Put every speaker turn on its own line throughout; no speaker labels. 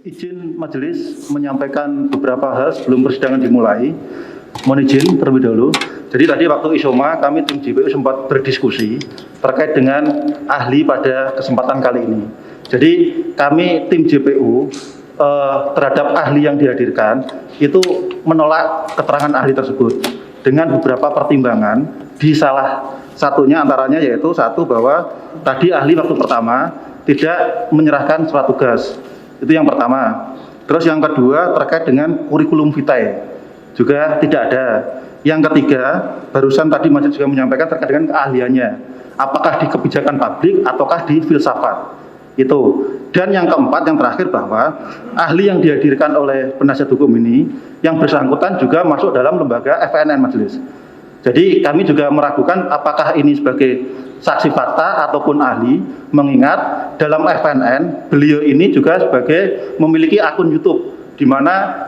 Izin majelis menyampaikan beberapa hal sebelum persidangan dimulai. Mohon izin terlebih dahulu. Jadi tadi waktu ISOMA kami tim JPU sempat berdiskusi terkait dengan ahli pada kesempatan kali ini. Jadi kami tim JPU terhadap ahli yang dihadirkan itu menolak keterangan ahli tersebut dengan beberapa pertimbangan. Di salah satunya antaranya yaitu satu, bahwa tadi ahli waktu pertama tidak menyerahkan surat tugas. Itu yang pertama. Terus yang kedua terkait dengan kurikulum vitae juga tidak ada. Yang ketiga, barusan tadi majelis juga menyampaikan terkait dengan keahliannya, apakah di kebijakan publik ataukah di filsafat. Itu. Dan yang keempat, yang terakhir, bahwa ahli yang dihadirkan oleh penasihat hukum ini yang bersangkutan juga masuk dalam lembaga FNN majelis. Jadi kami juga meragukan apakah ini sebagai saksi fakta ataupun ahli, mengingat dalam FNN beliau ini juga sebagai memiliki akun YouTube di mana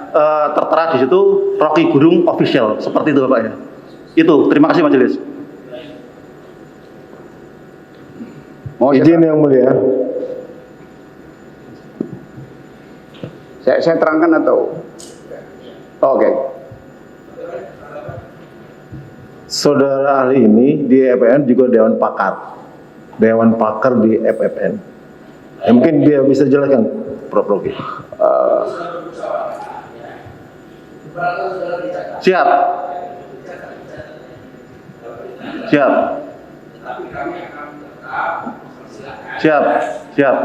tertera di situ Rocky Gerung Official, seperti itu Bapak ya. Itu, terima kasih majelis.
Oh, izin yang mulia. Saya terangkan atau? Oke.
Saudara ahli ini di FPN juga Dewan Pakar di FPN. Ya, mungkin dia bisa jelaskan, Prof. Rocky.
Siap. Siap. Siap. Siap.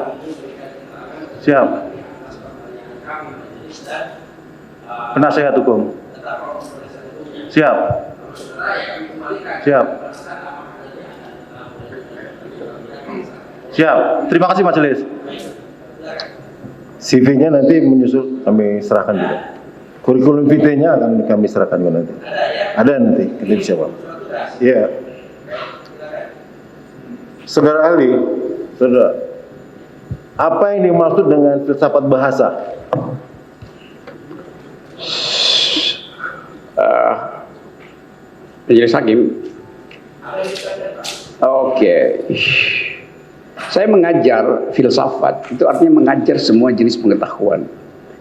Siap. Penasehat hukum. Siap. Siap. Siap. Terima kasih majelis.
CV-nya nanti menyusul kami serahkan juga. Kurikulum vitae-nya akan kami serahkan juga nanti. Ada nanti, kita bisa Pak. Ya. Saudara ahli, saudara, apa yang dimaksud dengan filsafat bahasa?
Majelis Hakim. Oke. Saya mengajar filsafat, itu artinya mengajar semua jenis pengetahuan.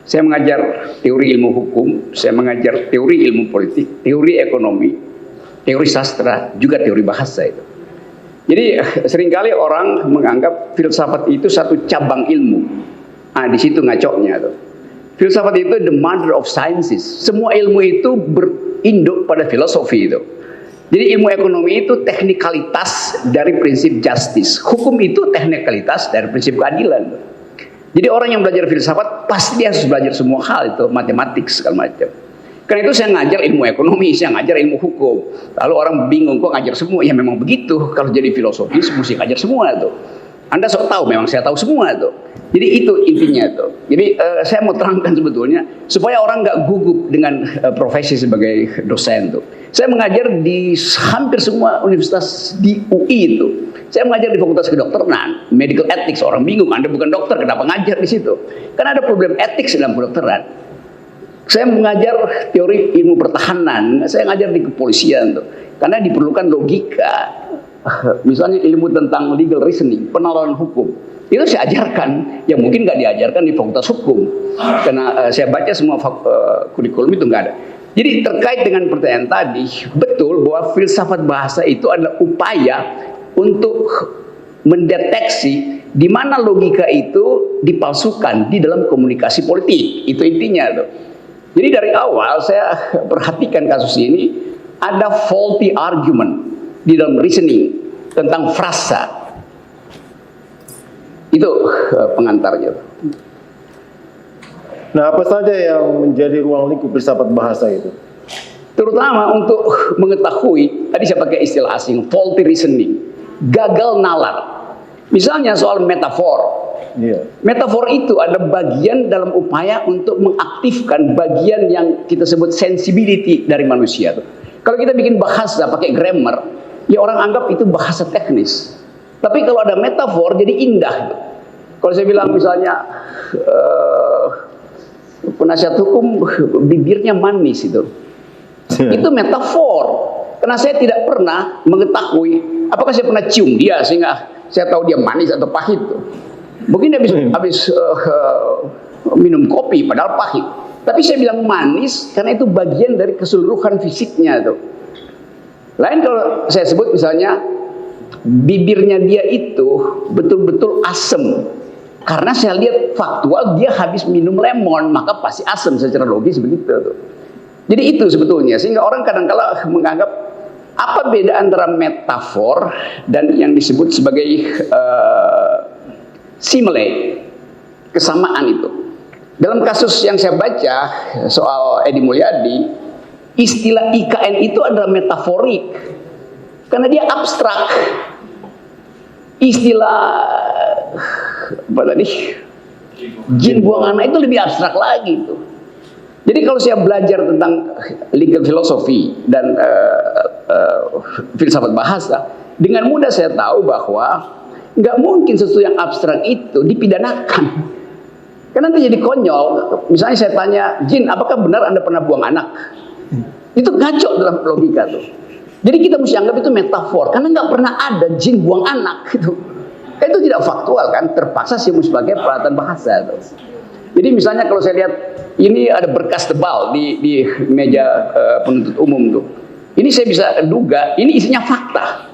Saya mengajar teori ilmu hukum, saya mengajar teori ilmu politik, teori ekonomi, teori sastra, juga teori bahasa itu. Jadi seringkali orang menganggap filsafat itu satu cabang ilmu. Di situ ngacoknya tuh. Filsafat itu the mother of sciences. Semua ilmu itu berinduk pada filosofi itu. Jadi ilmu ekonomi itu teknikalitas dari prinsip justice. Hukum itu teknikalitas dari prinsip keadilan. Jadi orang yang belajar filsafat pasti dia harus belajar semua hal itu, matematik segala macam. Karena itu saya ngajar ilmu ekonomi, saya ngajar ilmu hukum. Lalu orang bingung kok ngajar semua? Ya memang begitu. Kalau jadi filosofis mesti ngajar semua itu. Anda sok tahu, memang saya tahu semua itu. Jadi itu intinya itu. Jadi saya mau terangkan sebetulnya supaya orang nggak gugup dengan profesi sebagai dosen tuh. Saya mengajar di hampir semua universitas di UI itu. Saya mengajar di Fakultas Kedokteran, Medical Ethics. Orang bingung, Anda bukan dokter, kenapa ngajar di situ? Karena ada problem etik dalam kedokteran. Saya mengajar teori ilmu pertahanan, saya ngajar di kepolisian tuh. Karena diperlukan logika. Misalnya ilmu tentang legal reasoning, penalaran hukum. Itu saya ajarkan, yang mungkin nggak diajarkan di Fakultas Hukum. Karena saya baca semua kurikulum itu nggak ada. Jadi terkait dengan pertanyaan tadi, betul bahwa filsafat bahasa itu adalah upaya untuk mendeteksi di mana logika itu dipalsukan di dalam komunikasi politik. Itu intinya tuh. Jadi dari awal saya perhatikan kasus ini, ada faulty argument di dalam reasoning tentang frasa. Itu pengantarnya.
Nah, apa saja yang menjadi ruang lingkup filsafat bahasa itu?
Terutama untuk mengetahui, tadi saya pakai istilah asing, faulty reasoning, gagal nalar. Misalnya soal metafor.
Iya.
Metafor itu ada bagian dalam upaya untuk mengaktifkan bagian yang kita sebut sensibility dari manusia. Kalau kita bikin bahasa pakai grammar, ya orang anggap itu bahasa teknis. Tapi kalau ada metafor jadi indah. Kalau saya bilang misalnya penasihat hukum bibirnya manis itu metafor. Karena saya tidak pernah mengetahui apakah saya pernah cium dia sehingga saya tahu dia manis atau pahit. Mungkin dia habis minum kopi padahal pahit. Tapi saya bilang manis karena itu bagian dari keseluruhan fisiknya tuh. Lain kalau saya sebut misalnya bibirnya dia itu betul-betul asem. Karena saya lihat faktual dia habis minum lemon, maka pasti asem secara logis begitu tuh. Jadi itu sebetulnya, sehingga orang kadang-kala menganggap apa beda antara metafor dan yang disebut sebagai simile, kesamaan itu. Dalam kasus yang saya baca soal Edi Mulyadi, istilah IKN itu adalah metaforik karena dia abstrak. Istilah apa tadi, jin buang anak itu lebih abstrak lagi tuh. Jadi kalau saya belajar tentang legal philosophy dan filsafat bahasa, dengan mudah saya tahu bahwa nggak mungkin sesuatu yang abstrak itu dipidanakan. Karena nanti jadi konyol. Misalnya saya tanya, Jin, apakah benar Anda pernah buang anak? Itu ngaco dalam logika tuh. Jadi kita mesti anggap itu metafor, karena nggak pernah ada jin buang anak gitu. Kan itu tidak faktual kan, terpaksa sih sebagai peralatan bahasa tuh. Jadi misalnya kalau saya lihat ini ada berkas tebal di meja penuntut umum tuh. Ini saya bisa duga ini isinya fakta.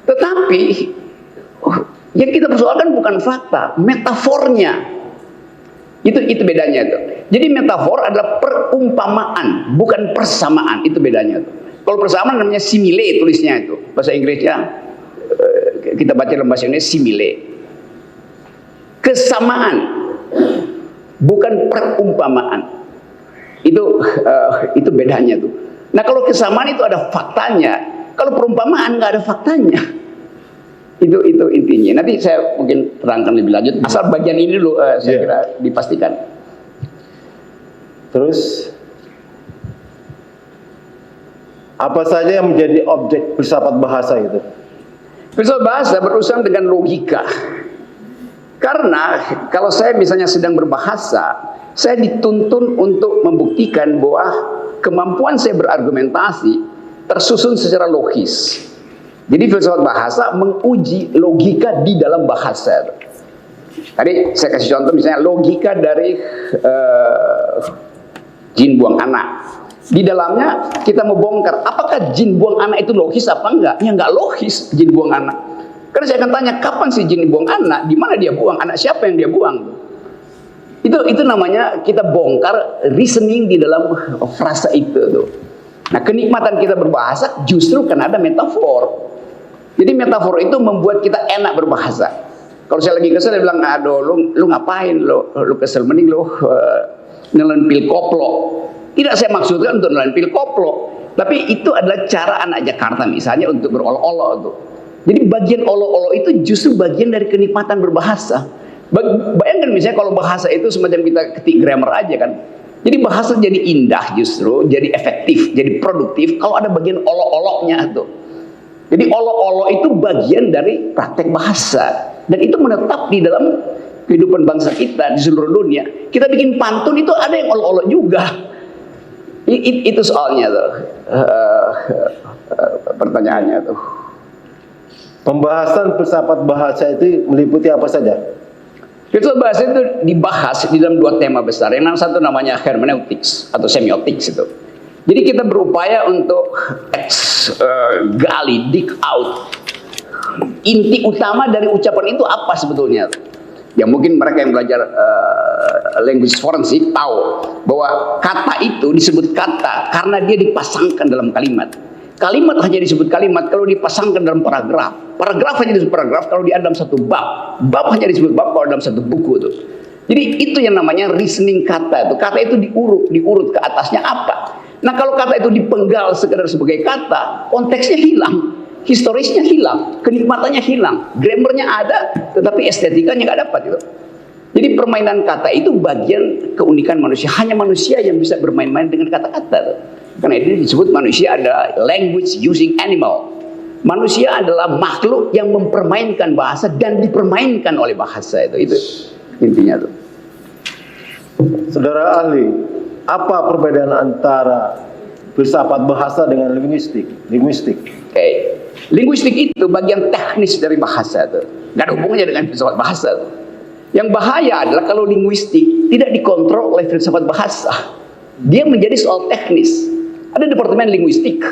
Tetapi yang kita persoalkan bukan fakta, metafornya. Itu bedanya tuh. Jadi metafor adalah perumpamaan, bukan persamaan. Itu bedanya tuh. Kalau persamaan namanya simile tulisnya itu. Bahasa Inggrisnya kita baca dalam bahasa Indonesia simile. Kesamaan, bukan perumpamaan. Itu bedanya tuh. Nah kalau kesamaan itu ada faktanya, kalau perumpamaan nggak ada faktanya. Itu intinya. Nanti saya mungkin terangkan lebih lanjut. Asal bagian ini dulu saya kira dipastikan.
Terus apa saja yang menjadi objek filsafat bahasa itu?
Filsafat bahasa berurusan dengan logika. Karena kalau saya misalnya sedang berbahasa, saya dituntun untuk membuktikan bahwa kemampuan saya berargumentasi tersusun secara logis. Jadi filsafat bahasa menguji logika di dalam bahasa. Tadi saya kasih contoh misalnya logika dari jin buang anak. Di dalamnya kita mau bongkar apakah jin buang anak itu logis apa enggak? Ya enggak logis jin buang anak. Karena saya akan tanya kapan sih jin buang anak, di mana dia buang, anak siapa yang dia buang? Itu namanya kita bongkar reasoning di dalam frasa itu tuh. Nah, kenikmatan kita berbahasa justru karena ada metafor. Jadi metafor itu membuat kita enak berbahasa. Kalau saya lagi kesel, dia bilang, aduh, lu ngapain, lu kesel, mending lu nelen pil koplo. Tidak saya maksudkan untuk nelen pil koplo, tapi itu adalah cara anak Jakarta misalnya untuk berolok-olok tuh. Jadi bagian olok-olok itu justru bagian dari kenikmatan berbahasa. Bayangkan misalnya kalau bahasa itu semacam kita ketik grammar aja kan. Jadi bahasa jadi indah justru, jadi efektif, jadi produktif kalau ada bagian olok-oloknya tuh. Jadi olok-olok itu bagian dari praktek bahasa. Dan itu menetap di dalam kehidupan bangsa kita di seluruh dunia. Kita bikin pantun itu ada yang olok-olok juga. Itu soalnya tuh. Pertanyaannya tuh.
Pembahasan filsafat bahasa itu meliputi apa saja?
Filsafat bahasa itu dibahas di dalam dua tema besar. Yang satu namanya hermeneutics atau semiotics itu. Jadi kita berupaya untuk gali, dig out inti utama dari ucapan itu apa sebetulnya. Ya mungkin mereka yang belajar language forensik tahu bahwa kata itu disebut kata karena dia dipasangkan dalam kalimat. Kalimat hanya disebut kalimat kalau dipasangkan dalam paragraf. Paragraf hanya disebut paragraf kalau dia dalam satu bab. Bab hanya disebut bab kalau dalam satu buku itu. Jadi itu yang namanya reasoning kata. Kata itu diurut ke atasnya apa. Nah kalau kata itu dipenggal sekedar sebagai kata, konteksnya hilang, historisnya hilang, kenikmatannya hilang, grammarnya ada, tetapi estetikanya nggak dapat itu. Jadi permainan kata itu bagian keunikan manusia. Hanya manusia yang bisa bermain-main dengan kata-kata. Karena itu disebut manusia adalah language using animal. Manusia adalah makhluk yang mempermainkan bahasa dan dipermainkan oleh bahasa itu intinya tuh.
Saudara ahli, apa perbedaan antara filsafat bahasa dengan linguistik?
Oke. Linguistik itu bagian teknis dari bahasa tuh. Gak ada hubungannya dengan filsafat bahasa tuh. Yang bahaya adalah kalau linguistik tidak dikontrol oleh filsafat bahasa. Dia menjadi soal teknis. Ada departemen linguistik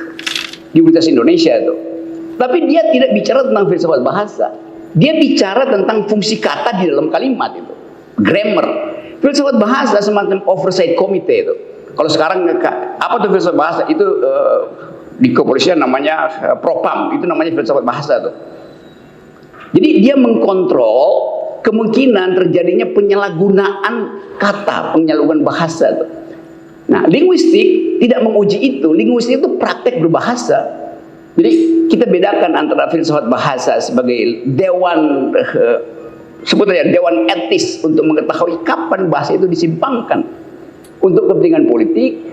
di Universitas Indonesia itu. Tapi dia tidak bicara tentang filsafat bahasa. Dia bicara tentang fungsi kata di dalam kalimat itu. Grammar. Filsafat bahasa semacam oversight committee itu. Kalau sekarang apa tuh filsafat bahasa? Itu di kepolisian namanya propam. Itu namanya filsafat bahasa tuh. Jadi dia mengkontrol kemungkinan terjadinya penyalahgunaan kata, penyalahgunaan bahasa tuh. Nah, linguistik tidak menguji itu. Linguistik itu praktek berbahasa. Jadi kita bedakan antara filsafat bahasa sebagai dewan, sebutnya dewan etis untuk mengetahui kapan bahasa itu disimpangkan untuk kepentingan politik.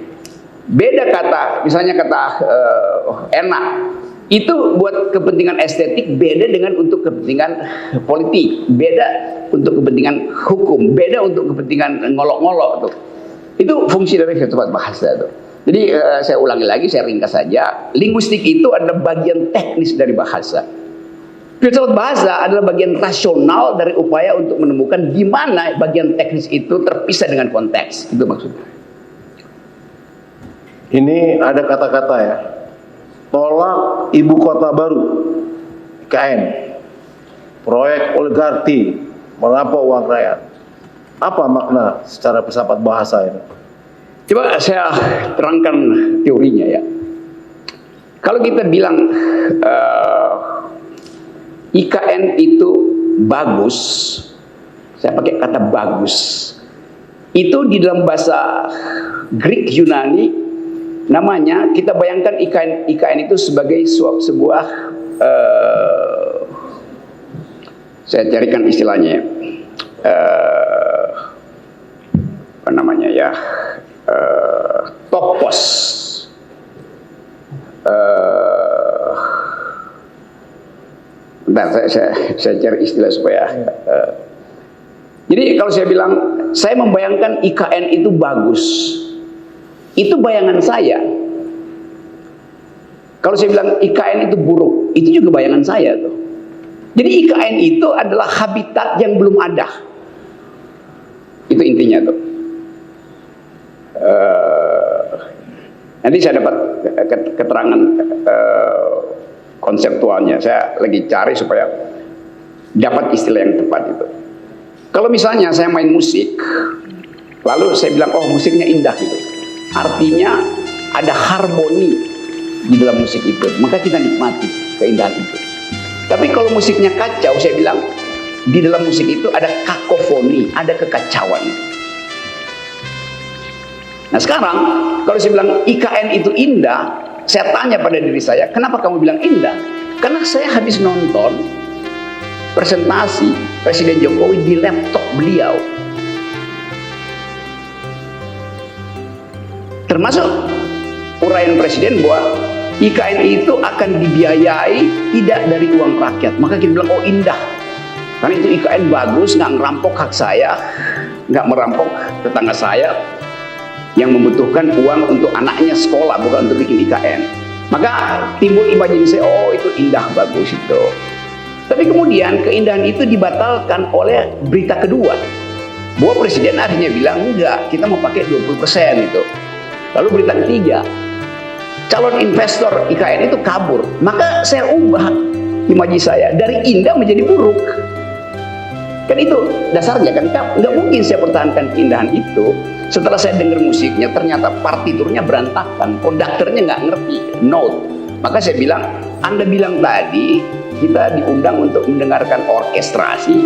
Beda kata, misalnya kata enak, itu buat kepentingan estetik, beda dengan untuk kepentingan politik, beda untuk kepentingan hukum, beda untuk kepentingan ngolok-ngolok tuh. Itu fungsi dari filsafat bahasa tuh. Jadi saya ulangi lagi, saya ringkas saja. Linguistik itu adalah bagian teknis dari bahasa. Filsafat bahasa adalah bagian rasional dari upaya untuk menemukan di mana bagian teknis itu terpisah dengan konteks. Itu maksudnya.
Ini ada kata-kata ya. Tolak ibu kota baru, IKN. Proyek oligarki, merampok uang rakyat. Apa makna secara filsafat bahasa ini?
Coba saya terangkan teorinya ya. Kalau kita bilang IKN itu bagus, saya pakai kata bagus. Itu di dalam bahasa Greek Yunani namanya, kita bayangkan IKN itu sebagai sebuah saya carikan istilahnya apa namanya ya, topos, bentar, saya cari istilah supaya jadi kalau saya bilang saya membayangkan IKN itu bagus, itu bayangan saya. Kalau saya bilang IKN itu buruk, itu juga bayangan saya tuh. Jadi IKN itu adalah habitat yang belum ada. Itu intinya tuh. Nanti saya dapat keterangan konseptualnya. Saya lagi cari supaya dapat istilah yang tepat itu. Kalau misalnya saya main musik, lalu saya bilang, oh musiknya indah gitu. Artinya ada harmoni di dalam musik itu, maka kita nikmati keindahan itu. Tapi kalau musiknya kacau, saya bilang di dalam musik itu ada kakofoni, ada kekacauan. Nah sekarang kalau saya bilang IKN itu indah, saya tanya pada diri saya, kenapa kamu bilang indah? Karena saya habis nonton presentasi Presiden Jokowi di laptop beliau. Termasuk uraian Presiden bahwa IKN itu akan dibiayai tidak dari uang rakyat. Maka kita bilang, oh indah. Karena itu IKN bagus, nggak ngerampok hak saya, nggak merampok tetangga saya yang membutuhkan uang untuk anaknya sekolah, bukan untuk bikin IKN. Maka timbul imajinasi, oh itu indah, bagus itu. Tapi kemudian keindahan itu dibatalkan oleh berita kedua. Bahwa Presiden akhirnya bilang, enggak, kita mau pakai 20% itu. Lalu berita ketiga, calon investor IKN itu kabur. Maka saya ubah imaji saya dari indah menjadi buruk. Kan itu dasarnya kan, nggak mungkin saya pertahankan keindahan itu. Setelah saya dengar musiknya, ternyata partiturnya berantakan, konduktornya nggak ngerti note. Maka saya bilang, Anda bilang tadi kita diundang untuk mendengarkan orkestrasi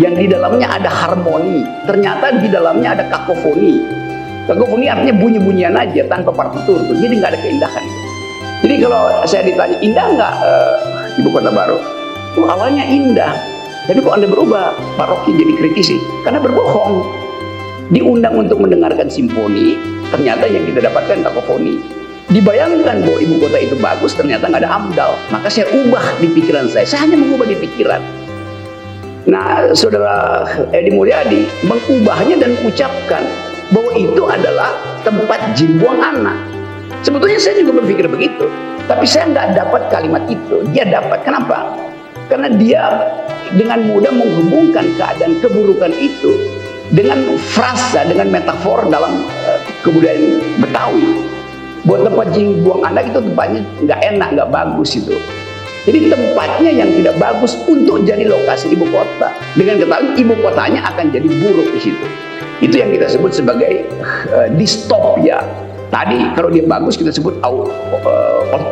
yang di dalamnya ada harmoni. Ternyata di dalamnya ada kakofoni. Kakofoni artinya bunyi-bunyian aja tanpa partitur tuh. Jadi nggak ada keindahan. Jadi kalau saya ditanya indah nggak ibu kota baru? Oh, awalnya indah. Tapi kok Anda berubah Pak Rocky jadi kritisi? Karena berbohong. Diundang untuk mendengarkan simfoni, ternyata yang kita dapatkan kakofoni. Dibayangkan bahwa ibu kota itu bagus, ternyata nggak ada AMDAL. Maka saya ubah di pikiran saya. Saya hanya mengubah di pikiran. Nah, saudara Edi Mulyadi mengubahnya dan mengucapkan bahwa itu adalah tempat jin buang anak. Sebetulnya saya juga berpikir begitu, tapi saya nggak dapat kalimat itu. Dia dapat. Kenapa? Karena dia dengan mudah menghubungkan keadaan keburukan itu dengan frasa, dengan metafor dalam kebudayaan Betawi. Buat tempat jin buang anak itu tempatnya nggak enak, nggak bagus itu. Jadi tempatnya yang tidak bagus untuk jadi lokasi ibu kota. Dengan ketahuan ibu kotanya akan jadi buruk di situ. Itu yang kita sebut sebagai distopia. Tadi kalau dia bagus kita sebut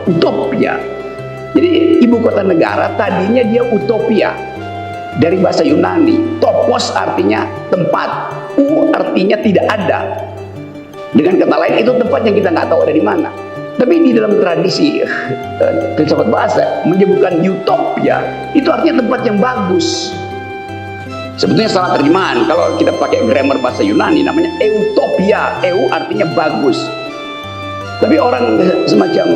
utopia. Jadi ibu kota negara tadinya dia utopia. Dari bahasa Yunani, topos artinya tempat, artinya tidak ada. Dengan kata lain itu tempat yang kita nggak tahu ada di mana. Tapi di dalam tradisi filsafat bahasa menyebutkan utopia itu artinya tempat yang bagus. Sebetulnya salah terjemahan. Kalau kita pakai grammar bahasa Yunani namanya eutopia. Eu artinya bagus. Tapi orang semacam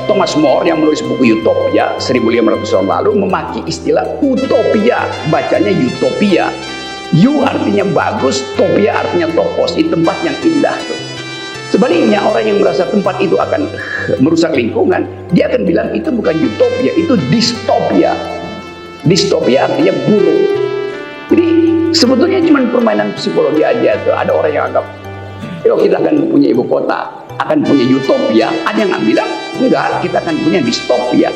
Thomas More yang menulis buku Utopia 1500 tahun lalu memakai istilah utopia, bacanya utopia. U artinya bagus, topia artinya topos, itu tempat yang indah tuh. Sebaliknya orang yang merasa tempat itu akan merusak lingkungan, dia akan bilang itu bukan utopia, itu distopia. Distopia artinya buruk. Jadi sebetulnya cuma permainan psikologi aja tuh. Ada orang yang anggap, yuk kita akan punya ibu kota, akan punya utopia. Ada yang bilang enggak, kita akan punya distopia.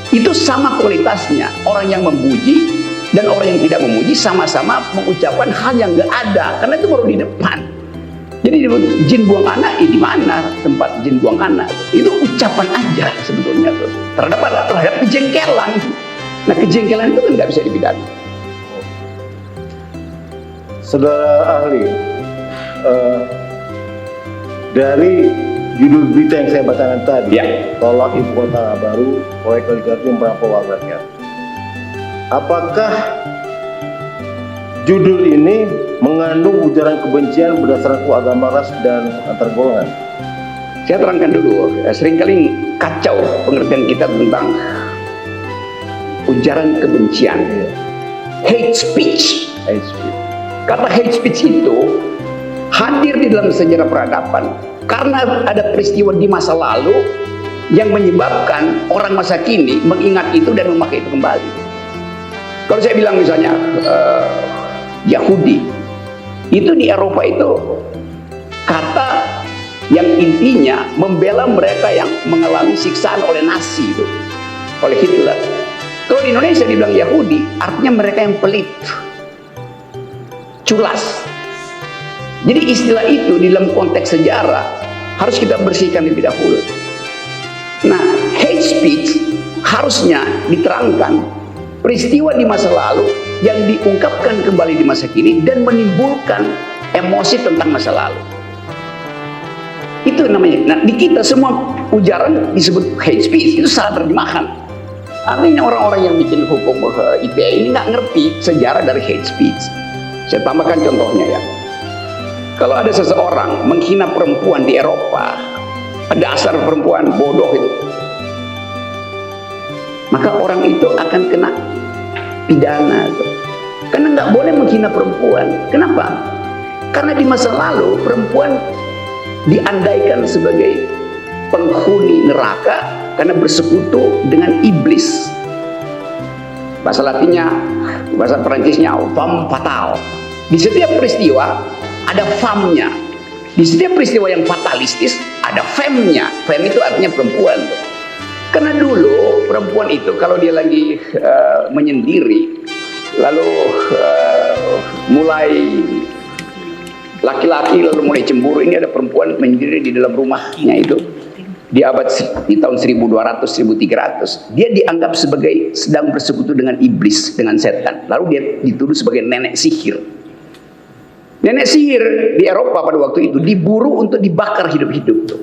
Itu sama kualitasnya. Orang yang memuji dan orang yang tidak memuji sama-sama mengucapkan hal yang enggak ada, karena itu baru di depan. Jadi jin buang anak, di mana tempat jin buang anak? Itu ucapan aja sebetulnya tuh. Terhadap kejengkelan. Nah kejengkelan itu kan nggak bisa dipidana.
Saudara ahli, dari judul berita yang saya bacakan tadi,
Ya.
tolak ibu kota baru, proyek oligarki merampok uang rakyat. Apakah judul ini mengandung ujaran kebencian berdasarkan agama, ras, dan antar golongan?
Saya terangkan dulu, seringkali kacau pengertian kita tentang ujaran kebencian, hate speech.
Hate speech.
Kata hate speech itu hadir di dalam sejarah peradaban karena ada peristiwa di masa lalu yang menyebabkan orang masa kini mengingat itu dan memakai itu kembali. Kalau saya bilang misalnya Yahudi, itu di Eropa itu kata yang intinya membela mereka yang mengalami siksaan oleh Nazi itu, oleh Hitler. Kalau di Indonesia dibilang Yahudi, artinya mereka yang pelit, culas. Jadi istilah itu di dalam konteks sejarah harus kita bersihkan lebih dahulu. Nah, hate speech harusnya diterangkan peristiwa di masa lalu yang diungkapkan kembali di masa kini dan menimbulkan emosi tentang masa lalu. Itu namanya. Nah, di kita semua ujaran disebut hate speech, itu salah terjemahan. Artinya orang-orang yang bikin hukum IPA ini nggak ngerti sejarah dari hate speech. Saya tambahkan contohnya ya. Kalau ada seseorang menghina perempuan di Eropa, dasar perempuan bodoh itu, maka orang itu akan kena pidana. Karena nggak boleh menghina perempuan. Kenapa? Karena di masa lalu perempuan diandaikan sebagai penghuni neraka karena bersekutu dengan iblis. Bahasa Latinnya, bahasa Perancisnya femme fatale. Di setiap peristiwa ada femme-nya. Di setiap peristiwa yang fatalistis ada femme-nya. Femme itu artinya perempuan. Karena dulu perempuan itu kalau dia lagi menyendiri, lalu mulai laki-laki lalu mulai cemburu, ini ada perempuan menyendiri di dalam rumahnya itu di tahun 1200 1300, dia dianggap sebagai sedang bersekutu dengan iblis, dengan setan. Lalu dia dituduh sebagai nenek sihir. Nenek sihir di Eropa pada waktu itu diburu untuk dibakar hidup-hidup.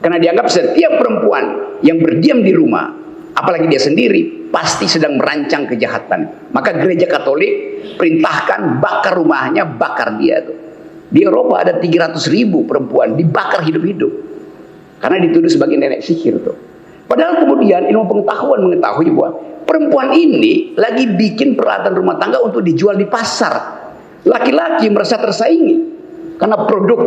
Karena dianggap setiap perempuan yang berdiam di rumah, apalagi dia sendiri, pasti sedang merancang kejahatan. Maka gereja Katolik perintahkan bakar rumahnya, bakar dia tuh. Di Eropa ada 300.000 perempuan dibakar hidup-hidup karena dituduh sebagai nenek sihir tuh. Padahal kemudian ilmu pengetahuan mengetahui bahwa perempuan ini lagi bikin peralatan rumah tangga untuk dijual di pasar. Laki-laki merasa tersaingi karena produk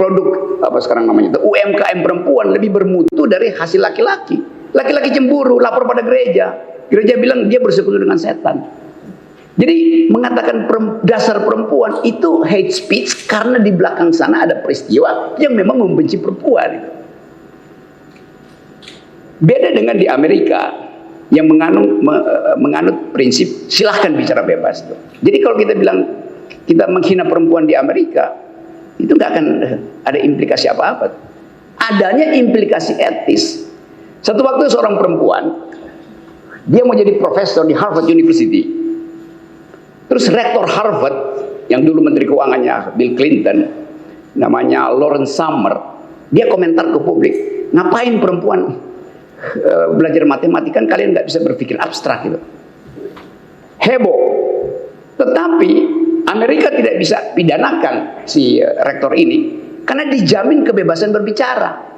produk apa sekarang namanya itu UMKM perempuan lebih bermutu dari hasil laki-laki. Laki-laki cemburu, lapor pada gereja. Gereja bilang dia bersekutu dengan setan. Jadi mengatakan dasar perempuan itu hate speech karena di belakang sana ada peristiwa yang memang membenci perempuan. Beda dengan di Amerika yang menganut prinsip silahkan bicara bebas. Jadi kalau kita bilang kita menghina perempuan di Amerika, itu nggak akan ada implikasi apa-apa. Adanya implikasi etis. Satu waktu seorang perempuan, dia mau jadi profesor di Harvard University. Terus rektor Harvard, yang dulu menteri keuangannya Bill Clinton, namanya Lawrence Summer, dia komentar ke publik, ngapain perempuan belajar matematika, kan kalian nggak bisa berpikir abstrak gitu. Heboh. Tetapi Amerika tidak bisa pidanakan si rektor ini karena dijamin kebebasan berbicara.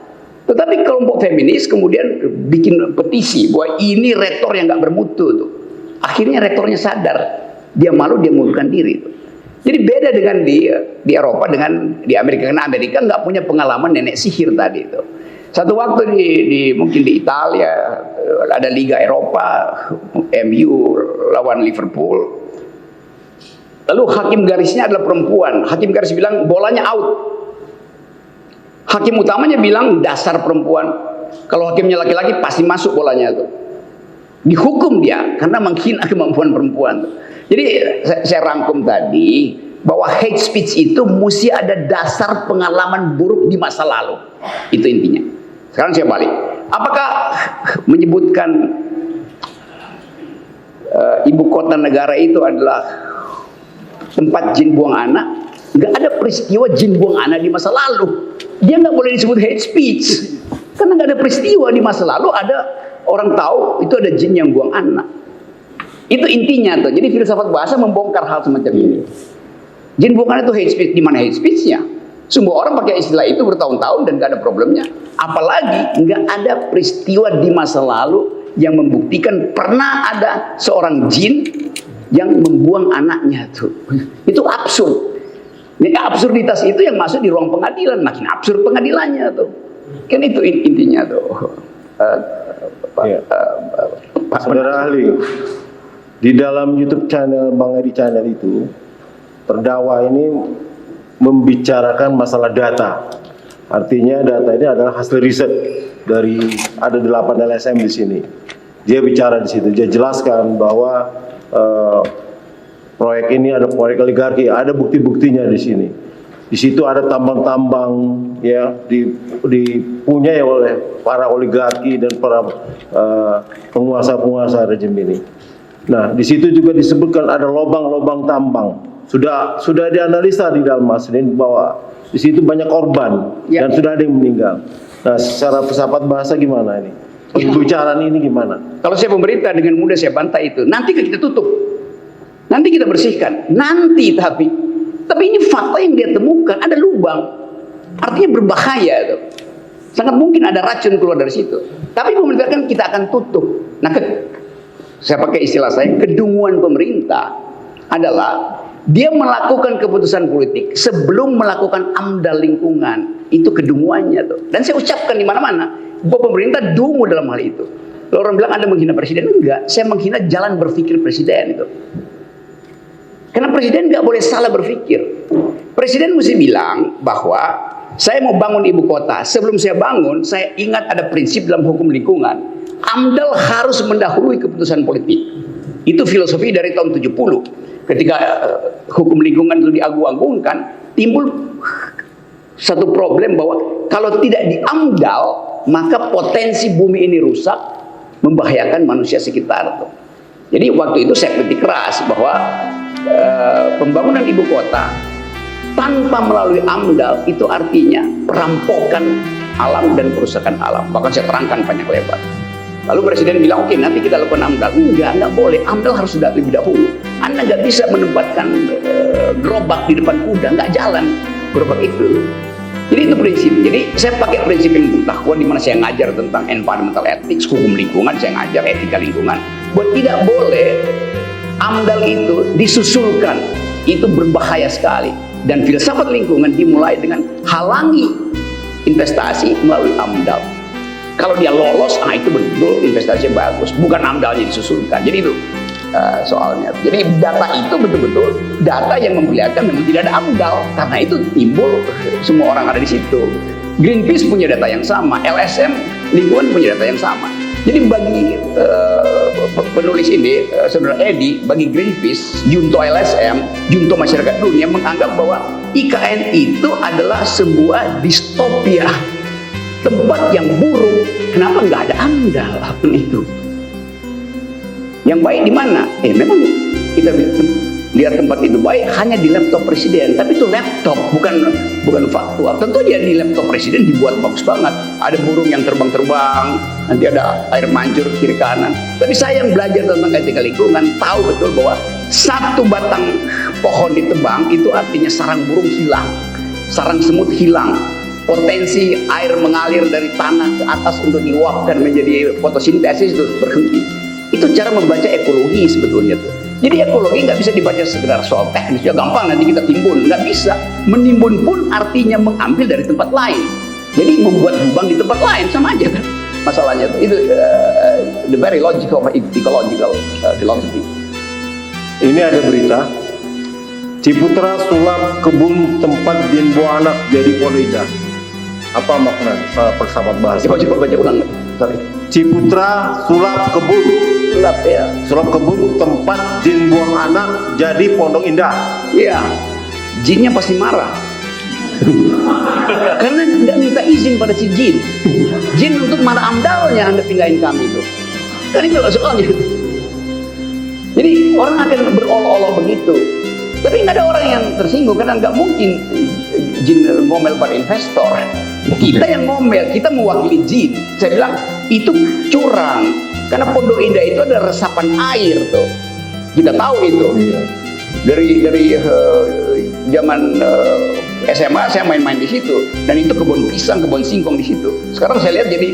Tetapi kelompok feminis kemudian bikin petisi bahwa ini rektor yang nggak bermutu tuh. Akhirnya rektornya sadar, dia malu, dia mundurkan diri tuh. Jadi beda dengan di Eropa dengan di Amerika, karena Amerika nggak punya pengalaman nenek sihir tadi itu. Satu waktu mungkin di Italia ada Liga Eropa, MU lawan Liverpool. Lalu hakim garisnya adalah perempuan. Hakim garis bilang bolanya out. Hakim utamanya bilang dasar perempuan. Kalau hakimnya laki-laki pasti masuk bolanya itu. Dihukum dia karena menghina kemampuan perempuan. Jadi saya rangkum tadi bahwa hate speech itu mesti ada dasar pengalaman buruk di masa lalu. Itu intinya. Sekarang saya balik. Apakah menyebutkan ibu kota negara itu adalah tempat jin buang anak? Nggak ada peristiwa jin buang anak di masa lalu. Dia nggak boleh disebut hate speech. Karena nggak ada peristiwa di masa lalu ada orang tahu itu ada jin yang buang anak. Itu intinya tuh. Jadi filsafat bahasa membongkar hal semacam ini. Jin buang anak itu hate speech. Di mana hate speech-nya? Semua orang pakai istilah itu bertahun-tahun dan nggak ada problemnya. Apalagi nggak ada peristiwa di masa lalu yang membuktikan pernah ada seorang jin yang membuang anaknya tuh. Itu absurd. Nah, absurditas itu yang masuk di ruang pengadilan, makin absurd pengadilannya tuh. Kan itu intinya tuh.
Saudara ahli, di dalam YouTube channel Bang Edi Channel itu, terdakwa ini membicarakan masalah data. Artinya data ini adalah hasil riset dari ada 8 LSM di sini. Dia bicara di situ, dia jelaskan bahwa proyek ini ada proyek oligarki, ada bukti-buktinya di sini. Di situ ada tambang-tambang ya dipunyai oleh para oligarki dan para penguasa-penguasa rejim ini. Nah, di situ juga disebutkan ada lubang-lubang tambang. Sudah dianalisa di dalam Masrin bahwa di situ banyak korban dan sudah ada yang meninggal. Nah, secara filsafat bahasa gimana ini? Pembicaraan ini gimana?
Kalau saya pemerintah dengan mudah saya bantah itu. Nanti kita tutup. Nanti kita bersihkan. Nanti tapi ini fakta yang dia temukan ada lubang. Artinya berbahaya itu. Sangat mungkin ada racun keluar dari situ. Tapi pemerintah kan kita akan tutup. Nah, saya pakai istilah saya, kedunguan pemerintah adalah dia melakukan keputusan politik sebelum melakukan amdal lingkungan. Itu kedunguannya tuh. Dan saya ucapkan di mana-mana bahwa pemerintah dungu dalam hal itu. Kalau orang bilang Anda menghina presiden, enggak. Saya menghina jalan berpikir presiden itu. Karena presiden nggak boleh salah berpikir. Presiden mesti bilang bahwa saya mau bangun ibu kota. Sebelum saya bangun, saya ingat ada prinsip dalam hukum lingkungan. AMDAL harus mendahului keputusan politik. Itu filosofi dari tahun 70. Ketika hukum lingkungan itu diagung-agungkan, timbul satu problem bahwa kalau tidak di AMDAL, maka potensi bumi ini rusak, membahayakan manusia sekitar. Jadi waktu itu saya kritik keras bahwa pembangunan ibu kota tanpa melalui AMDAL itu artinya perampokan alam dan kerusakan alam. Bahkan saya terangkan panjang lebar. Lalu presiden bilang, oke, nanti kita lakukan AMDAL. Enggak boleh. AMDAL harus sudah lebih dahulu. Anda nggak bisa menempatkan gerobak di depan kuda, nggak jalan gerobak itu. Jadi itu prinsip. Jadi saya pakai prinsip ilmu pengetahuan di mana saya ngajar tentang environmental ethics, hukum lingkungan, saya ngajar etika lingkungan. Buat tidak boleh AMDAL itu disusulkan, itu berbahaya sekali. Dan filsafat lingkungan dimulai dengan halangi investasi melalui AMDAL. Kalau dia lolos, itu betul investasinya bagus, bukan AMDALnya disusulkan. Jadi itu soalnya. Jadi data itu betul-betul data yang memperlihatkan memang tidak ada AMDAL, karena itu timbul semua orang ada di situ. Greenpeace punya data yang sama, LSM lingkungan punya data yang sama. Jadi bagi penulis ini, saudara Edi, bagi Greenpeace, junto LSM, junto masyarakat dunia menganggap bahwa IKN itu adalah sebuah distopia, tempat yang buruk. Kenapa nggak ada AMDAL itu? Yang baik di mana? Memang kita lihat tempat itu baik hanya di laptop presiden, tapi itu laptop bukan faktual. Tentu aja di laptop presiden dibuat bagus banget, ada burung yang terbang-terbang, nanti ada air mancur kiri kanan. Tapi saya yang belajar tentang etika lingkungan tahu betul bahwa satu batang pohon ditebang itu artinya sarang burung hilang, sarang semut hilang, potensi air mengalir dari tanah ke atas untuk diuapkan menjadi fotosintesis itu berhenti. Itu cara membaca ekologi sebetulnya tuh. Jadi ekologi nggak bisa dibaca sekedar soal teknis, ya gampang nanti kita timbun, nggak bisa. Menimbun pun artinya mengambil dari tempat lain. Jadi membuat lubang di tempat lain sama aja kan masalahnya tuh. Itu the very logical ecological philosophy.
Ini ada berita, Ciputra sulap kebun tempat jin buah anak jadi pondok indah. Apa makna persahabat bahasa?
Coba baca ulang. Sorry.
Ciputra sulap kebun, sulap kebun tempat jin buang anak jadi pondok indah.
Iya, jinnya pasti marah. Karena tidak minta izin pada si jin. Jin untuk marah AMDALnya Anda pindahin kami itu. Kan itu soalnya. Jadi orang akan berolok-olok begitu. Tapi nggak ada orang yang tersinggung karena nggak mungkin jin ngomel pada investor. Kita yang ngomel, kita mewakili jin. Saya bilang itu curang karena pondok indah itu ada resapan air tuh. Kita tahu itu. Dari zaman SMA saya main-main di situ dan itu kebun pisang, kebun singkong di situ. Sekarang saya lihat jadi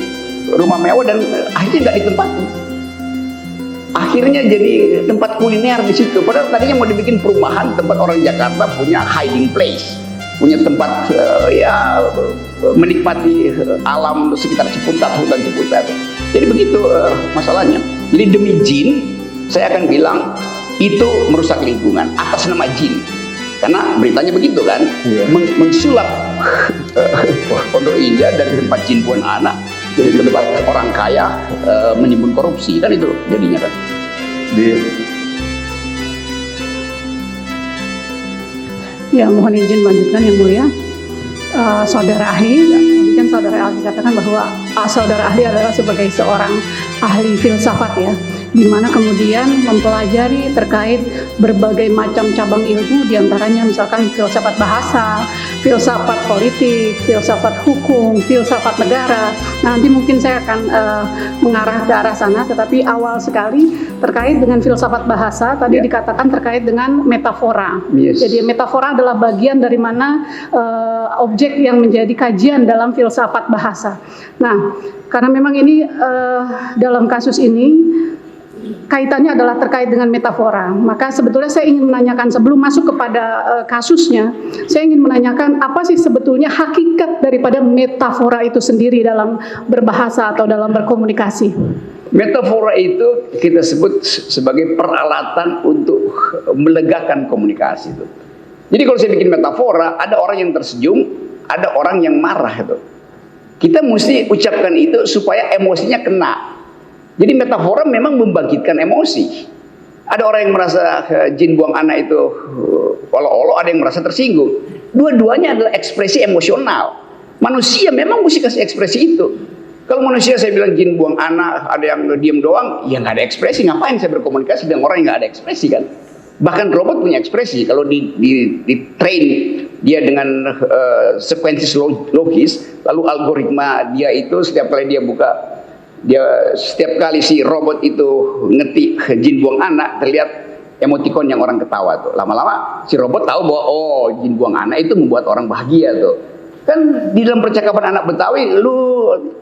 rumah mewah dan akhirnya nggak ditempatin. Akhirnya jadi tempat kuliner di situ. Padahal tadinya mau dibikin perumahan, tempat orang Jakarta punya hiding place, punya tempat menikmati alam sekitar Ciputat, hutan Ciputat. Jadi begitu masalahnya. Jadi demi jin, saya akan bilang itu merusak lingkungan atas nama jin. Karena beritanya begitu kan, mensulap pondok indah dari tempat jin buan anak jadi tempat orang kaya menimbun korupsi, kan itu jadinya kan.
Ya, mohon izin melanjutkan yang mulia. Saudara ahli, tadi kan saudara ahli katakan bahwa saudara ahli adalah sebagai seorang ahli filsafat ya, di mana kemudian mempelajari terkait berbagai macam cabang ilmu, diantaranya misalkan filsafat bahasa, filsafat politik, filsafat hukum, filsafat negara. Nah, nanti mungkin saya akan mengarah ke arah sana, tetapi awal sekali terkait dengan filsafat bahasa, tadi dikatakan terkait dengan metafora.
Yes.
Jadi metafora adalah bagian dari mana objek yang menjadi kajian dalam filsafat bahasa. Nah, karena memang ini dalam kasus ini kaitannya adalah terkait dengan metafora. Maka sebetulnya saya ingin menanyakan sebelum masuk kepada kasusnya, saya ingin menanyakan apa sih sebetulnya hakikat daripada metafora itu sendiri dalam berbahasa atau dalam berkomunikasi.
Metafora itu kita sebut sebagai peralatan untuk melegakan komunikasi itu. Jadi kalau saya bikin metafora, ada orang yang tersenyum, ada orang yang marah itu. Kita mesti ucapkan itu supaya emosinya kena. Jadi metafora memang membangkitkan emosi. Ada orang yang merasa jin buang anak itu olo-olo, ada yang merasa tersinggung. Dua-duanya adalah ekspresi emosional. Manusia memang mesti kasih ekspresi itu. Kalau manusia saya bilang jin buang anak, ada yang diem doang, ya nggak ada ekspresi. Ngapain saya berkomunikasi dengan orang yang nggak ada ekspresi kan? Bahkan robot punya ekspresi. Kalau di train dia dengan sekuensi logis, lalu algoritma dia itu setiap kali dia buka, setiap kali si robot itu ngetik jin buang anak, terlihat emoticon yang orang ketawa tuh. Lama-lama si robot tahu bahwa oh jin buang anak itu membuat orang bahagia tuh. Kan di dalam percakapan anak Betawi,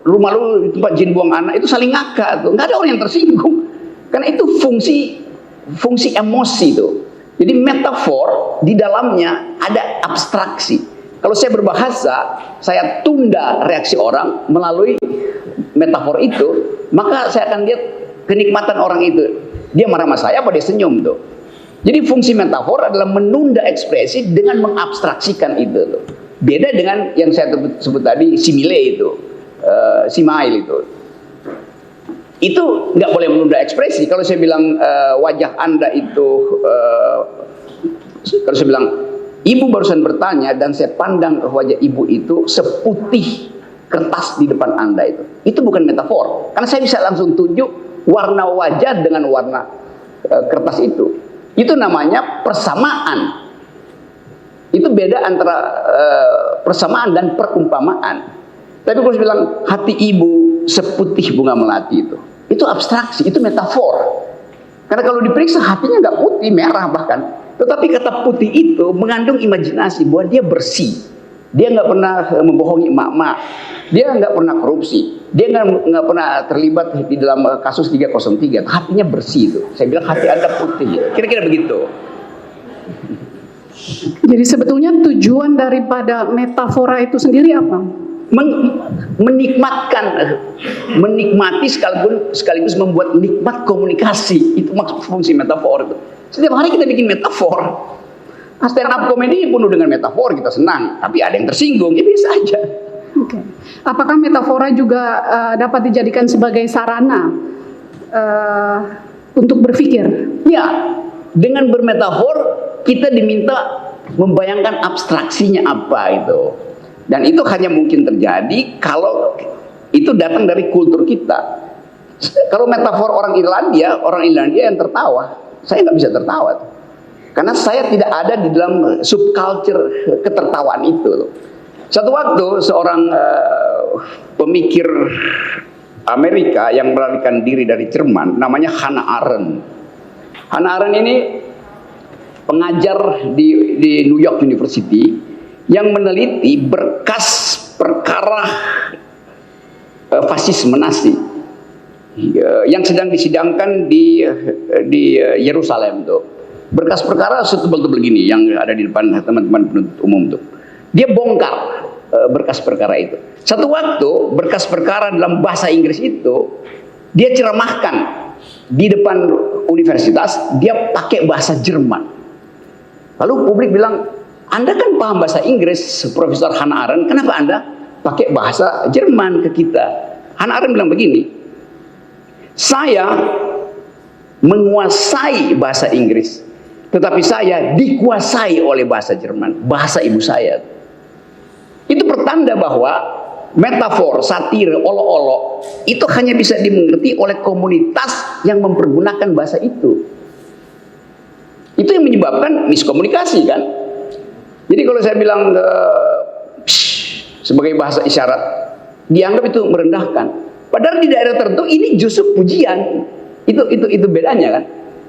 rumah lu di tempat jin buang anak itu saling ngakak tuh. Nggak ada orang yang tersinggung. Karena itu fungsi emosi tuh. Jadi metafor di dalamnya ada abstraksi. Kalau saya berbahasa, saya tunda reaksi orang melalui metafor itu, maka saya akan lihat kenikmatan orang itu. Dia marah sama saya apa dia senyum tuh. Jadi fungsi metafor adalah menunda ekspresi dengan mengabstraksikan itu tuh. Beda dengan yang saya sebut tadi simile itu, simile itu. Itu nggak boleh menunda ekspresi. Kalau saya bilang wajah Anda itu, kalau saya bilang ibu barusan bertanya dan saya pandang wajah ibu itu seputih kertas di depan Anda itu bukan metafor. Karena saya bisa langsung tunjuk warna wajah dengan warna kertas itu. Itu namanya persamaan. Itu beda antara persamaan dan perumpamaan. Tapi kalau saya bilang hati ibu seputih bunga melati itu abstraksi, itu metafor. Karena kalau diperiksa hatinya nggak putih, merah bahkan. Tetapi kata putih itu mengandung imajinasi bahwa dia bersih. Dia nggak pernah membohongi emak-emak. Dia nggak pernah korupsi. Dia nggak pernah terlibat di dalam kasus 303. Hatinya bersih itu. Saya bilang hati Anda putih. Kira-kira begitu.
Jadi sebetulnya tujuan daripada metafora itu sendiri apa? Menikmati sekaligus membuat nikmat komunikasi. Itu maksud fungsi metafor itu. Setiap hari kita bikin metafor. Stand up comedy penuh dengan metafor, kita senang. Tapi ada yang tersinggung, ya biasa aja. Oke. Apakah metafora juga dapat dijadikan sebagai sarana untuk berpikir?
Ya, dengan bermetafor kita diminta membayangkan abstraksinya apa itu. Dan itu hanya mungkin terjadi kalau itu datang dari kultur kita. Kalau metafor orang Irlandia yang tertawa, saya nggak bisa tertawa. Karena saya tidak ada di dalam subculture ketertawaan itu. Satu waktu seorang pemikir Amerika yang melarikan diri dari Jerman, namanya Hannah Arendt. Hannah Arendt ini pengajar di New York University yang meneliti berkas perkara fasisme Nazi yang sedang disidangkan di Yerusalem tuh. Berkas perkara setebal-tebal gini yang ada di depan teman-teman penuntut umum tuh. Dia bongkar berkas perkara itu. Satu waktu berkas perkara dalam bahasa Inggris itu dia ceramahkan di depan universitas, dia pakai bahasa Jerman. Lalu publik bilang, Anda kan paham bahasa Inggris, Profesor Hannah Arendt, kenapa Anda pakai bahasa Jerman ke kita? Hannah Arendt bilang begini, saya menguasai bahasa Inggris, tetapi saya dikuasai oleh bahasa Jerman, bahasa ibu saya. Itu pertanda bahwa metafor, satir, olok-olok itu hanya bisa dimengerti oleh komunitas yang mempergunakan bahasa itu. Itu yang menyebabkan miskomunikasi kan. Jadi kalau saya bilang sebagai bahasa isyarat, dianggap itu merendahkan. Padahal di daerah tertentu ini justru pujian. Itu bedanya kan.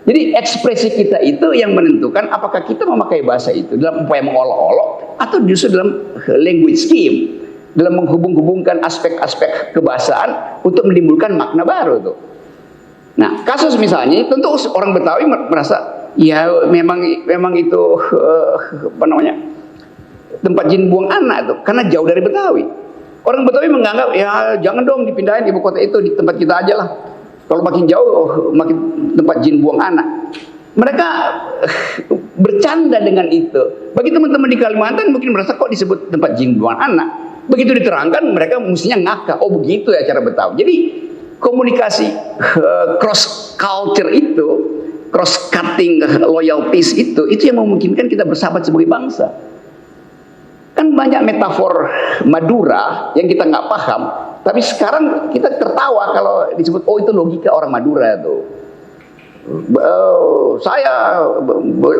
Jadi ekspresi kita itu yang menentukan apakah kita memakai bahasa itu dalam upaya mengolok-olok atau justru dalam language scheme, dalam menghubung-hubungkan aspek-aspek kebahasaan untuk menimbulkan makna baru tuh. Nah, kasus misalnya tentu orang Betawi merasa ya memang itu apa namanya? Tempat jin buang anak tuh karena jauh dari Betawi. Orang Betawi menganggap ya jangan dong dipindahin ibu kota itu, di tempat kita aja lah. Kalau makin jauh makin tempat jin buang anak. Mereka bercanda dengan itu. Bagi teman-teman di Kalimantan mungkin merasa kok disebut tempat jin buang anak. Begitu diterangkan mereka mestinya ngakak. Oh begitu ya cara Betawi. Jadi komunikasi cross culture itu, cross cutting loyalties itu yang memungkinkan kita bersahabat sebagai bangsa. Kan banyak metafor Madura yang kita nggak paham, tapi sekarang kita tertawa kalau disebut oh itu logika orang Madura tuh. Saya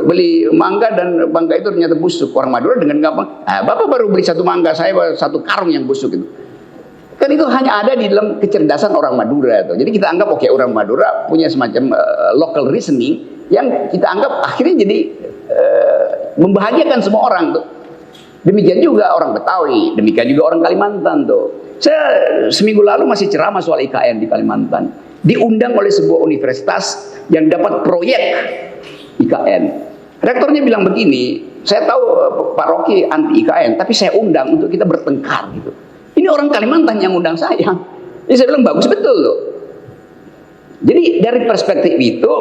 beli mangga dan mangga itu ternyata busuk. Orang Madura dengan gampang, Bapak baru beli satu mangga, saya satu karung yang busuk itu. Kan itu hanya ada di dalam kecerdasan orang Madura tuh. Jadi kita anggap oke, orang Madura punya semacam local reasoning yang kita anggap akhirnya jadi membahagiakan semua orang tuh. Demikian juga orang Betawi, demikian juga orang Kalimantan tuh. Saya seminggu lalu masih ceramah soal IKN di Kalimantan. Diundang oleh sebuah universitas yang dapat proyek IKN. Rektornya bilang begini, saya tahu Pak Rocky anti IKN, tapi saya undang untuk kita bertengkar gitu. Ini orang Kalimantan yang undang saya. Jadi saya bilang bagus betul loh. Jadi dari perspektif itu,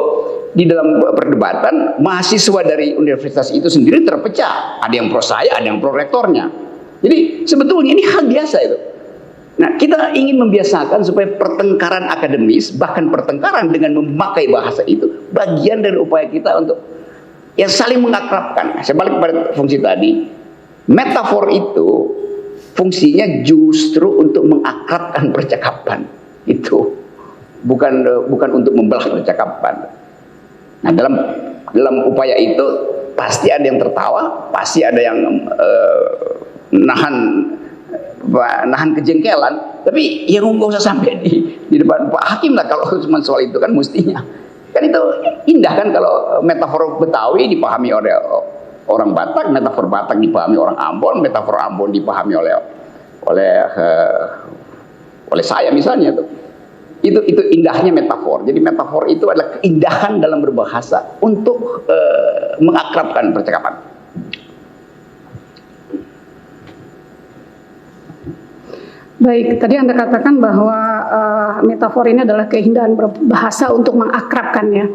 di dalam perdebatan, mahasiswa dari universitas itu sendiri terpecah. Ada yang pro saya, ada yang pro rektornya. Jadi sebetulnya ini hal biasa itu. Nah, kita ingin membiasakan supaya pertengkaran akademis, bahkan pertengkaran dengan memakai bahasa itu, bagian dari upaya kita untuk yang saling mengakrabkan. Saya balik pada fungsi tadi, metafor itu fungsinya justru untuk mengakrabkan percakapan. Itu bukan untuk membelah percakapan. Nah, dalam upaya itu pasti ada yang tertawa, pasti ada yang nahan kejengkelan, tapi yang nggak usah sampai di depan Pak Hakim lah kalau cuma soal itu kan mestinya. Kan itu indah kan kalau metafor Betawi dipahami oleh orang Batak, metafor Batak dipahami orang Ambon, metafor Ambon dipahami oleh saya misalnya tuh. Itu indahnya metafor. Jadi metafor itu adalah keindahan dalam berbahasa untuk mengakrabkan percakapan.
Baik, tadi Anda katakan bahwa metafor ini adalah keindahan berbahasa untuk mengakrabkannya.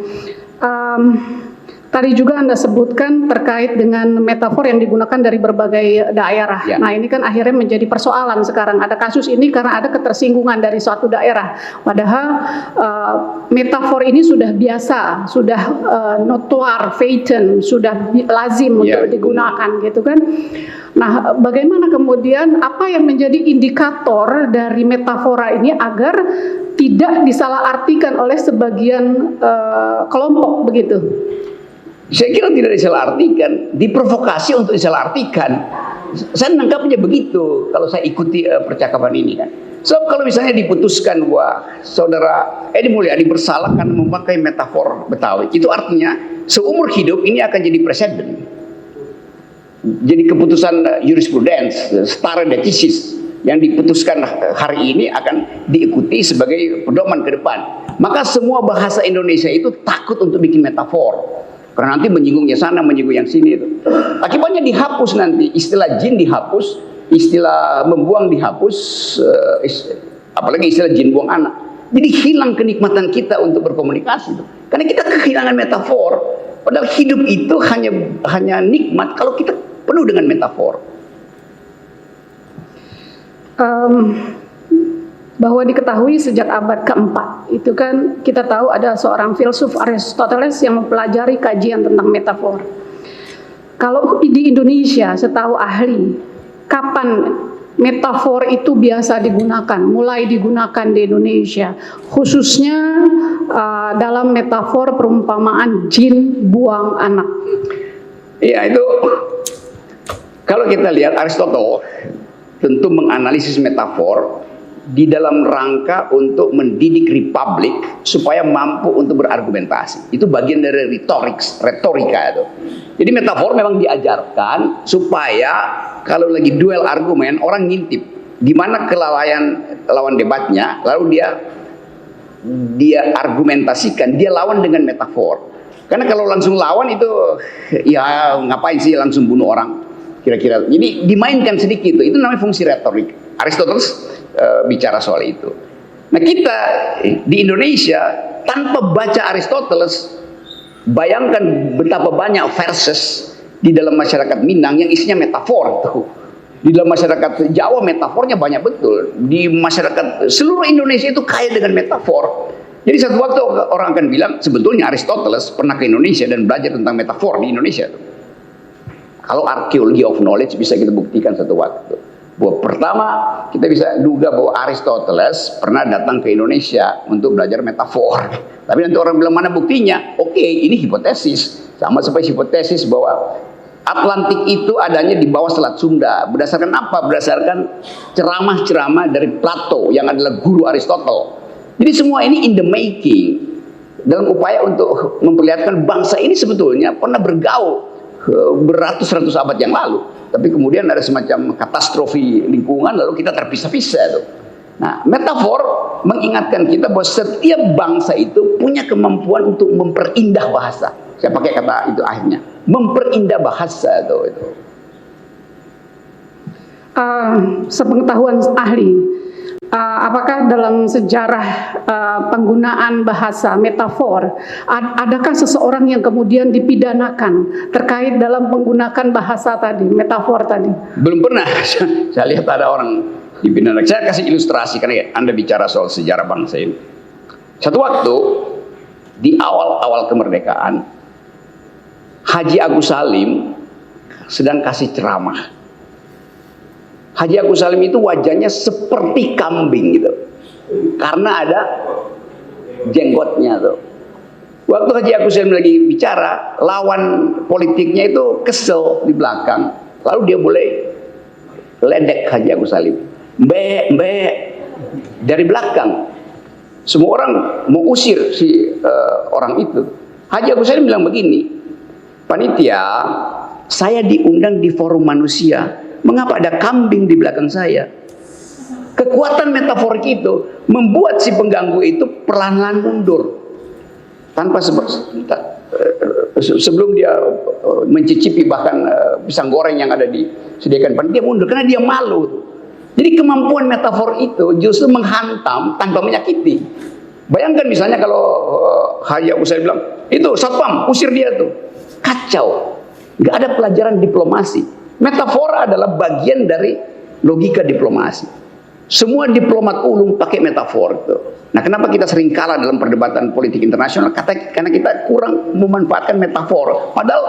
Tadi juga Anda sebutkan terkait dengan metafor yang digunakan dari berbagai daerah.
Ya.
Nah, ini kan akhirnya menjadi persoalan sekarang. Ada kasus ini karena ada ketersinggungan dari suatu daerah. Padahal metafor ini sudah biasa, sudah notuar, feiten, sudah lazim untuk digunakan, gitu kan. Nah, bagaimana kemudian apa yang menjadi indikator dari metafora ini agar tidak disalahartikan oleh sebagian kelompok begitu?
Saya kira tidak disalahartikan, diprovokasi untuk disalahartikan. Saya menangkapnya begitu kalau saya ikuti percakapan ini kan. So kalau misalnya diputuskan bahwa saudara Edi Mulyadi bersalah karena memakai metafor Betawi, itu artinya seumur hidup ini akan jadi presiden. Jadi keputusan jurisprudens, stare decisis yang diputuskan hari ini akan diikuti sebagai pedoman ke depan. Maka semua bahasa Indonesia itu takut untuk bikin metafor. Karena nanti menyinggungnya sana, menyinggung yang sini itu. Akibatnya dihapus nanti, istilah jin dihapus, istilah membuang dihapus, apalagi istilah jin buang anak. Jadi hilang kenikmatan kita untuk berkomunikasi itu. Karena kita kehilangan metafor. Padahal hidup itu hanya nikmat kalau kita penuh dengan metafor.
Bahwa diketahui sejak abad keempat, itu kan kita tahu ada seorang filsuf Aristoteles yang mempelajari kajian tentang metafor. Kalau di Indonesia, setahu ahli, kapan metafor itu biasa digunakan, mulai digunakan di Indonesia, khususnya dalam metafor perumpamaan jin buang anak.
Ya itu, kalau kita lihat Aristoteles tentu menganalisis metafor di dalam rangka untuk mendidik republik supaya mampu untuk berargumentasi. Itu bagian dari retorika itu. Jadi metafor memang diajarkan supaya kalau lagi duel argumen orang ngintip di mana kelalaian lawan debatnya, lalu dia argumentasikan, dia lawan dengan metafor. Karena kalau langsung lawan itu ya ngapain sih langsung bunuh orang kira-kira. Jadi dimainkan sedikit itu namanya fungsi retorik. Aristoteles bicara soal itu. Nah kita di Indonesia tanpa baca Aristoteles, bayangkan betapa banyak verses di dalam masyarakat Minang yang isinya metafor tuh. Di dalam masyarakat Jawa metafornya banyak betul. Di masyarakat seluruh Indonesia itu kaya dengan metafor. Jadi satu waktu orang akan bilang sebetulnya Aristoteles pernah ke Indonesia dan belajar tentang metafor di Indonesia tuh. Kalau archaeology of knowledge bisa kita buktikan satu waktu. Bahwa pertama kita bisa duga bahwa Aristoteles pernah datang ke Indonesia untuk belajar metafor. Tapi nanti orang bilang mana buktinya? Oke, ini hipotesis. Sama seperti hipotesis bahwa Atlantik itu adanya di bawah Selat Sunda. Berdasarkan apa? Berdasarkan ceramah-ceramah dari Plato yang adalah guru Aristoteles. Jadi semua ini in the making. Dalam upaya untuk memperlihatkan bangsa ini sebetulnya pernah bergaul beratus-ratus abad yang lalu. Tapi kemudian ada semacam katastrofi lingkungan lalu kita terpisah-pisah tuh. Nah, metafor mengingatkan kita bahwa setiap bangsa itu punya kemampuan untuk memperindah bahasa. Saya pakai kata itu akhirnya, memperindah bahasa itu.
Sepengetahuan ahli, apakah dalam sejarah penggunaan bahasa metafor, adakah seseorang yang kemudian dipidanakan terkait dalam menggunakan bahasa tadi, metafor tadi?
Belum pernah. Saya lihat ada orang dipidanakan. Saya kasih ilustrasi karena Anda bicara soal sejarah bangsa ini. Satu waktu di awal-awal kemerdekaan, Haji Agus Salim sedang kasih ceramah. Haji Agus Salim itu wajahnya seperti kambing gitu, karena ada jenggotnya tuh. Waktu Haji Agus Salim lagi bicara, lawan politiknya itu kesel di belakang, lalu dia boleh ledek Haji Agus Salim, mbe dari belakang. Semua orang mau usir si orang itu. Haji Agus Salim bilang begini, panitia, saya diundang di forum manusia. Mengapa ada kambing di belakang saya? Kekuatan metaforik itu membuat si pengganggu itu perlahan-lahan mundur. Tanpa sebelum dia mencicipi bahkan pisang goreng yang ada disediakan panitia, dia mundur karena dia malu. Jadi kemampuan metafor itu justru menghantam tanpa menyakiti. Bayangkan misalnya kalau Haji Agus Salim bilang, itu satpam, usir dia tuh. Kacau. Nggak ada pelajaran diplomasi. Metafora adalah bagian dari logika diplomasi. Semua diplomat ulung pakai metafor itu. Nah, kenapa kita sering kalah dalam perdebatan politik internasional? Karena kita kurang memanfaatkan metafor. Padahal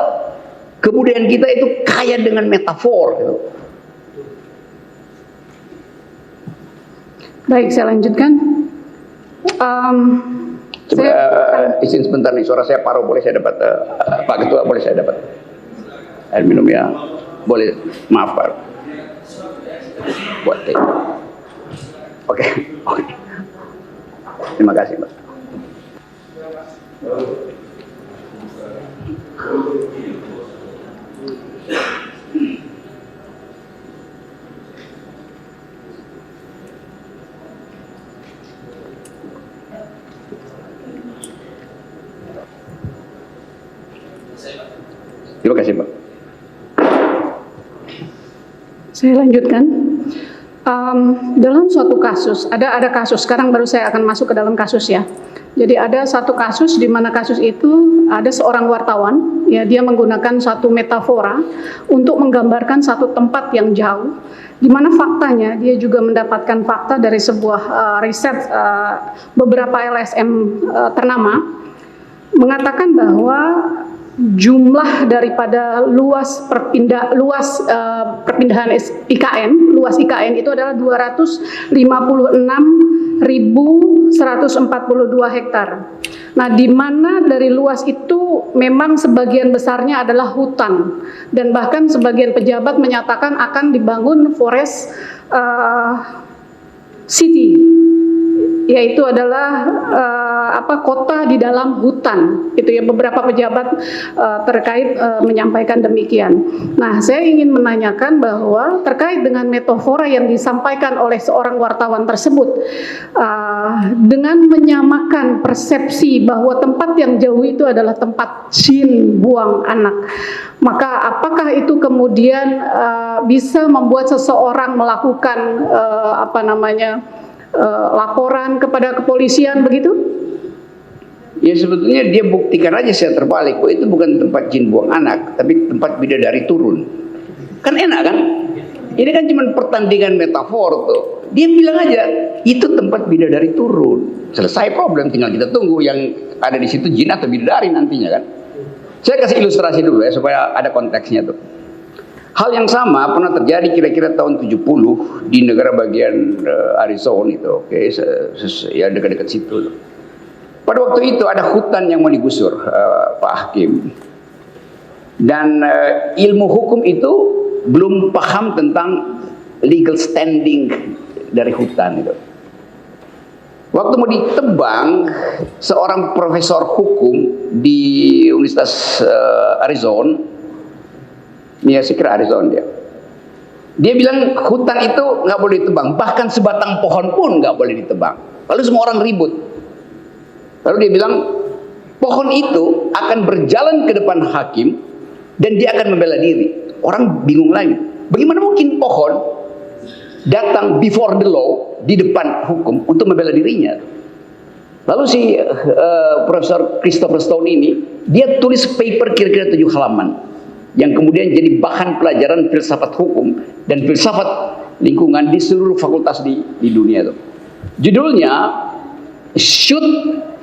kebudayaan kita itu kaya dengan metafor. Gitu.
Baik, saya lanjutkan.
Coba izin sebentar nih, suara saya paruh, boleh saya dapat Pak Ketua, boleh saya dapat air minum ya? Boleh, maaf Pak. Buat teh. Oke. Terima kasih Pak. Terima kasih Pak.
Saya lanjutkan. Dalam suatu kasus, ada kasus, sekarang baru saya akan masuk ke dalam kasus ya. Jadi ada satu kasus di mana kasus itu ada seorang wartawan, ya, dia menggunakan satu metafora untuk menggambarkan satu tempat yang jauh, di mana faktanya dia juga mendapatkan fakta dari sebuah riset beberapa LSM ternama, mengatakan bahwa jumlah daripada luas perpindahan IKN, luas IKN itu adalah 256.142 hektar. Nah, di mana dari luas itu memang sebagian besarnya adalah hutan, dan bahkan sebagian pejabat menyatakan akan dibangun forest city, yaitu adalah kota di dalam hutan. Itu ya, beberapa pejabat terkait menyampaikan demikian. Nah, saya ingin menanyakan bahwa terkait dengan metafora yang disampaikan oleh seorang wartawan tersebut, dengan menyamakan persepsi bahwa tempat yang jauh itu adalah tempat jin buang anak, maka apakah itu kemudian bisa membuat seseorang melakukan laporan kepada kepolisian begitu?
Ya, sebetulnya dia buktikan aja secara terbalik bahwa itu bukan tempat jin buang anak, tapi tempat bidadari turun. Kan enak kan? Ini kan cuma pertandingan metafor tuh. Dia bilang aja itu tempat bidadari turun. Selesai problem, tinggal kita tunggu yang ada di situ jin atau bidadari nantinya kan. Saya kasih ilustrasi dulu ya supaya ada konteksnya tuh. Hal yang sama pernah terjadi kira-kira tahun 70 di negara bagian Arizona itu, oke, ya dekat-dekat situ. Pada waktu itu ada hutan yang mau digusur, Pak Hakim. Dan ilmu hukum itu belum paham tentang legal standing dari hutan itu. Waktu mau ditebang, seorang profesor hukum di Universitas Arizona, ya saya kira Arizona dia, Dia bilang hutan itu nggak boleh ditebang, bahkan sebatang pohon pun nggak boleh ditebang. Lalu semua orang ribut. Lalu dia bilang pohon itu akan berjalan ke depan hakim dan dia akan membela diri. Orang bingung lagi. Bagaimana mungkin pohon datang before the law di depan hukum untuk membela dirinya? Lalu si Profesor Christopher Stone ini dia tulis paper kira-kira 7 halaman yang kemudian jadi bahan pelajaran filsafat hukum dan filsafat lingkungan di seluruh fakultas di dunia itu. Judulnya Should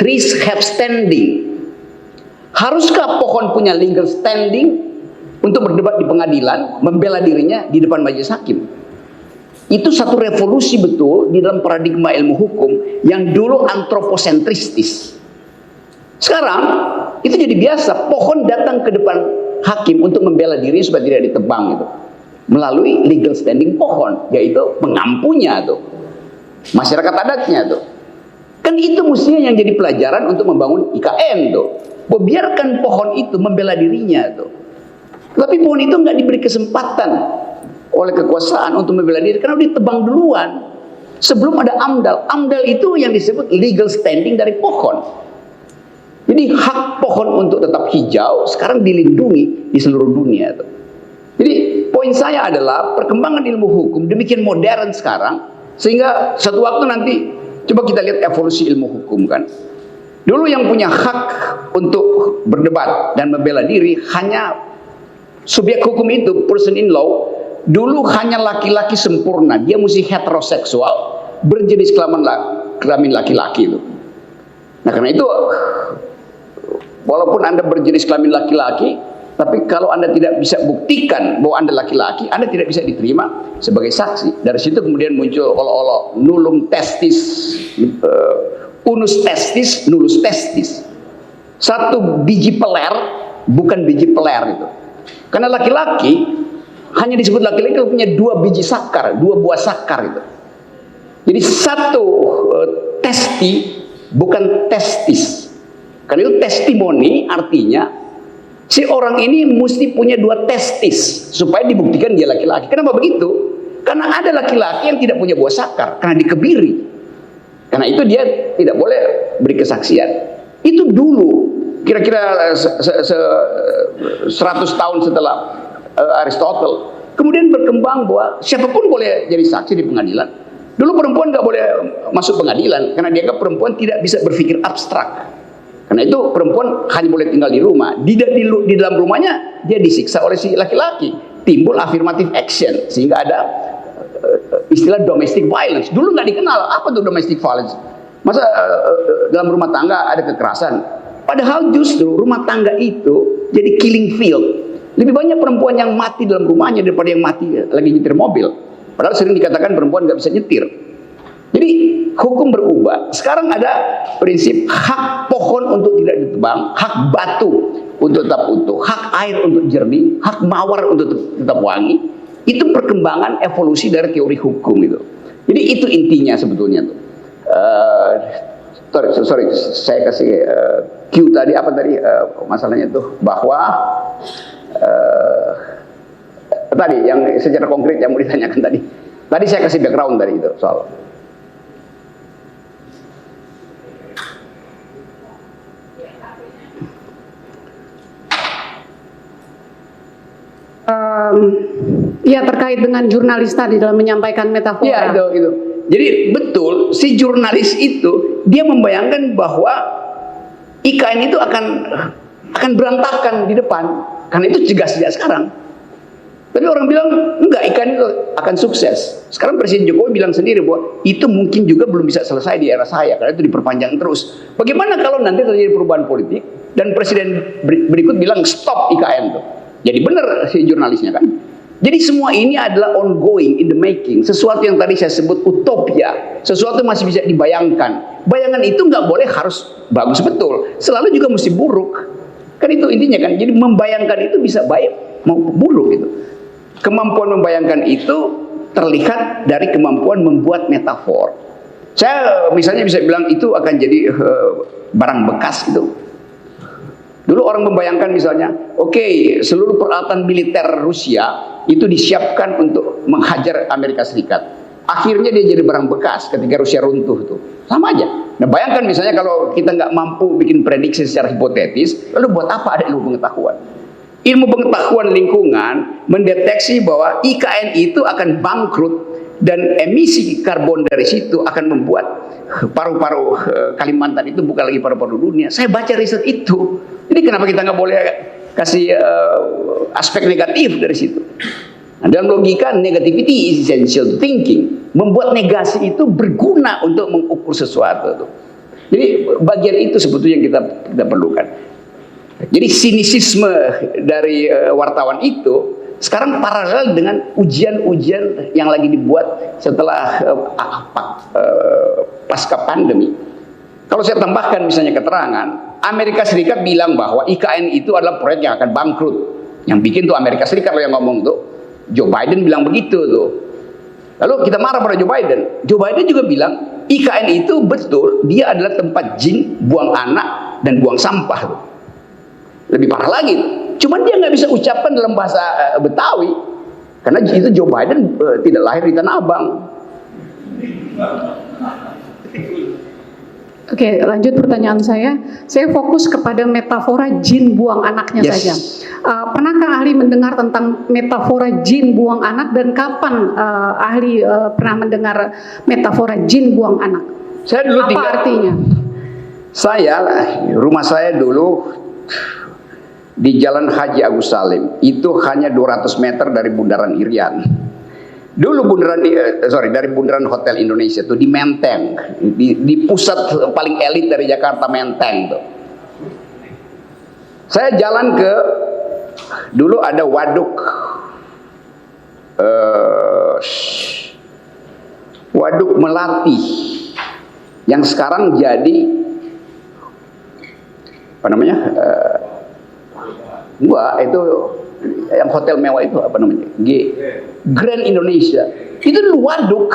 Trees Have Standing? Haruskah pohon punya legal standing untuk berdebat di pengadilan, membela dirinya di depan majelis hakim? Itu satu revolusi betul di dalam paradigma ilmu hukum yang dulu antroposentristis. Sekarang itu jadi biasa, pohon datang ke depan hakim untuk membela diri supaya tidak ditebang itu melalui legal standing pohon, yaitu pengampunya tuh, masyarakat adatnya tuh. Kan itu mestinya yang jadi pelajaran untuk membangun IKN tuh. Biarkan pohon itu membela dirinya tuh. Tapi pohon itu nggak diberi kesempatan oleh kekuasaan untuk membela diri karena ditebang duluan sebelum ada AMDAL. AMDAL itu yang disebut legal standing dari pohon. Jadi hak pohon untuk tetap hijau sekarang dilindungi di seluruh dunia tuh. Jadi poin saya adalah perkembangan ilmu hukum demikian modern sekarang sehingga satu waktu nanti coba kita lihat evolusi ilmu hukum kan. Dulu yang punya hak untuk berdebat dan membela diri hanya subjek hukum itu, person in law, dulu hanya laki-laki sempurna. Dia mesti heteroseksual, berjenis kelamin laki-laki itu. Nah karena itu walaupun Anda berjenis kelamin laki-laki, tapi kalau Anda tidak bisa buktikan bahwa Anda laki-laki, Anda tidak bisa diterima sebagai saksi. Dari situ kemudian muncul olo-olo nullum testis, unus testis, nullus testis. Satu biji peler bukan biji peler itu. Karena laki-laki hanya disebut laki-laki kalau punya 2 biji sakar, 2 buah sakar itu. Jadi satu testi bukan testis. Karena itu testimoni artinya si orang ini mesti punya 2 testis supaya dibuktikan dia laki-laki. Kenapa begitu? Karena ada laki-laki yang tidak punya buah sakar karena dikebiri. Karena itu dia tidak boleh beri kesaksian. Itu dulu kira-kira 100 tahun setelah Aristotle. Kemudian berkembang bahwa siapapun boleh jadi saksi di pengadilan. Dulu perempuan nggak boleh masuk pengadilan karena dianggap perempuan tidak bisa berpikir abstrak. Karena itu perempuan hanya boleh tinggal di rumah. Di dalam rumahnya dia disiksa oleh si laki-laki. Timbul affirmative action sehingga ada istilah domestic violence. Dulu nggak dikenal apa tuh domestic violence. Masa dalam rumah tangga ada kekerasan. Padahal justru rumah tangga itu jadi killing field. Lebih banyak perempuan yang mati dalam rumahnya daripada yang mati lagi nyetir mobil. Padahal sering dikatakan perempuan nggak bisa nyetir. Jadi hukum berubah. Sekarang ada prinsip hak pohon untuk tidak ditebang, hak batu untuk tetap utuh, hak air untuk jernih, hak mawar untuk tetap wangi. Itu perkembangan evolusi dari teori hukum itu. Jadi itu intinya sebetulnya tuh. Sorry, saya kasih cue tadi apa tadi masalahnya tuh bahwa tadi yang secara konkret yang mau ditanyakan tadi. Tadi saya kasih background tadi itu soal.
Ya terkait dengan jurnalis tadi dalam menyampaikan metafora.
Ya itu. Jadi betul si jurnalis itu dia membayangkan bahwa IKN itu akan berantakan di depan karena itu sejak sekarang. Tapi orang bilang enggak, IKN itu akan sukses. Sekarang Presiden Jokowi bilang sendiri bahwa itu mungkin juga belum bisa selesai di era saya karena itu diperpanjang terus. Bagaimana kalau nanti terjadi perubahan politik dan Presiden berikut bilang stop IKN tuh? Jadi benar si jurnalisnya kan. Jadi semua ini adalah ongoing, in the making. Sesuatu yang tadi saya sebut utopia. Sesuatu yang masih bisa dibayangkan. Bayangan itu nggak boleh harus bagus betul. Selalu juga mesti buruk. Kan itu intinya kan. Jadi membayangkan itu bisa baik mau buruk gitu. Kemampuan membayangkan itu terlihat dari kemampuan membuat metafor. Saya misalnya bisa bilang itu akan jadi barang bekas itu. Dulu orang membayangkan misalnya, oke, seluruh peralatan militer Rusia itu disiapkan untuk menghajar Amerika Serikat. Akhirnya dia jadi barang bekas ketika Rusia runtuh tuh. Sama aja. Nah bayangkan misalnya kalau kita nggak mampu bikin prediksi secara hipotetis, lalu buat apa ada ilmu pengetahuan? Ilmu pengetahuan lingkungan mendeteksi bahwa IKN itu akan bangkrut dan emisi karbon dari situ akan membuat paru-paru Kalimantan itu bukan lagi paru-paru dunia. Saya baca riset itu. Jadi kenapa kita nggak boleh kasih aspek negatif dari situ? Nah, dalam logika negativity is essential to thinking. Membuat negasi itu berguna untuk mengukur sesuatu. Jadi bagian itu sebetulnya yang kita perlukan. Jadi sinisisme dari wartawan itu sekarang paralel dengan ujian-ujian yang lagi dibuat setelah pasca pandemi. Kalau saya tambahkan misalnya keterangan, Amerika Serikat bilang bahwa IKN itu adalah proyek yang akan bangkrut. Yang bikin tuh Amerika Serikat loh yang ngomong tuh. Joe Biden bilang begitu tuh. Lalu kita marah pada Joe Biden. Joe Biden juga bilang IKN itu betul, dia adalah tempat jin buang anak dan buang sampah tuh. Lebih parah lagi. Cuman dia nggak bisa ucapkan dalam bahasa Betawi karena itu Joe Biden tidak lahir di Tanah Abang.
Oke, lanjut pertanyaan saya. Saya fokus kepada metafora jin buang anaknya saja. Pernahkah ahli mendengar tentang metafora jin buang anak dan kapan ahli pernah mendengar metafora jin buang anak?
Saya dulu
apa artinya?
Rumah saya dulu di Jalan Haji Agus Salim, itu hanya 200 meter dari Bundaran Irian. Dulu dari Bundaran Hotel Indonesia tuh di Menteng, di pusat paling elit dari Jakarta, Menteng tuh. Saya jalan ke, dulu ada waduk Melati yang sekarang jadi apa namanya? Itu yang hotel mewah itu apa namanya? Grand Indonesia. Itu dulu waduk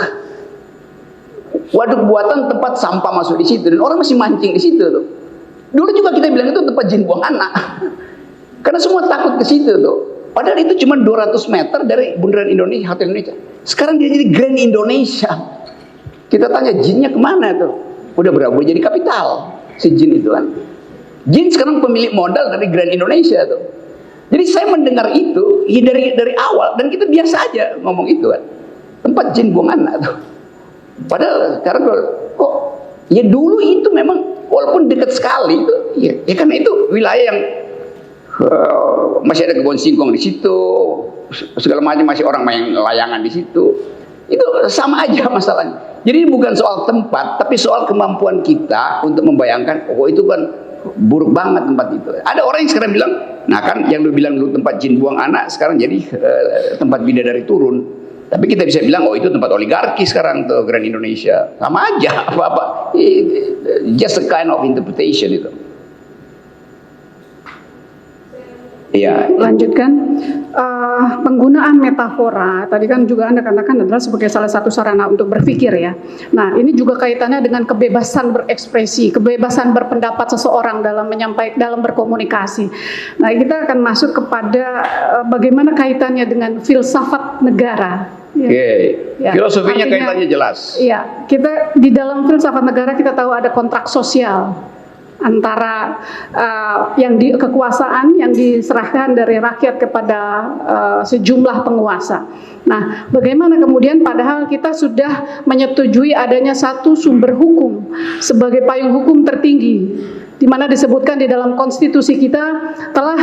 buatan, tempat sampah masuk di situ dan orang masih mancing di situ tuh. Dulu juga kita bilang itu tempat jin buang anak. Karena semua takut ke situ tuh. Padahal itu cuma 200 meter dari Bundaran Indonesia, Hotel Indonesia. Sekarang dia jadi Grand Indonesia. Kita tanya jinnya kemana tuh? Udah berapa jadi kapital si jin itu kan. Jin sekarang pemilik modal dari Grand Indonesia tuh. Jadi saya mendengar itu ya dari awal dan kita biasa aja ngomong itu kan. Tempat jin buang anak tuh. Padahal sekarang kok ya dulu itu memang walaupun dekat sekali itu ya karena itu wilayah yang masih ada kebun singkong di situ, segala macam masih orang main layangan di situ. Itu sama aja masalahnya. Jadi bukan soal tempat tapi soal kemampuan kita untuk membayangkan itu kan buruk banget tempat itu. Ada orang yang sekarang bilang, nah kan yang lu bilang dulu tempat jin buang anak sekarang jadi tempat bidadari turun. Tapi kita bisa bilang itu tempat oligarki sekarang tuh Grand Indonesia. Sama aja apa-apa. Just a kind of interpretation itu. Iya.
Lanjutkan. Penggunaan metafora tadi kan juga Anda katakan adalah sebagai salah satu sarana untuk berpikir ya. Nah ini juga kaitannya dengan kebebasan berekspresi, kebebasan berpendapat seseorang dalam berkomunikasi. Nah kita akan masuk kepada bagaimana kaitannya dengan filsafat negara. Ya.
Filosofinya
Artinya,
kaitannya jelas.
Iya, kita di dalam filsafat negara kita tahu ada kontrak sosial antara kekuasaan yang diserahkan dari rakyat kepada sejumlah penguasa. Nah, bagaimana kemudian padahal kita sudah menyetujui adanya satu sumber hukum sebagai payung hukum tertinggi, di mana disebutkan di dalam konstitusi kita telah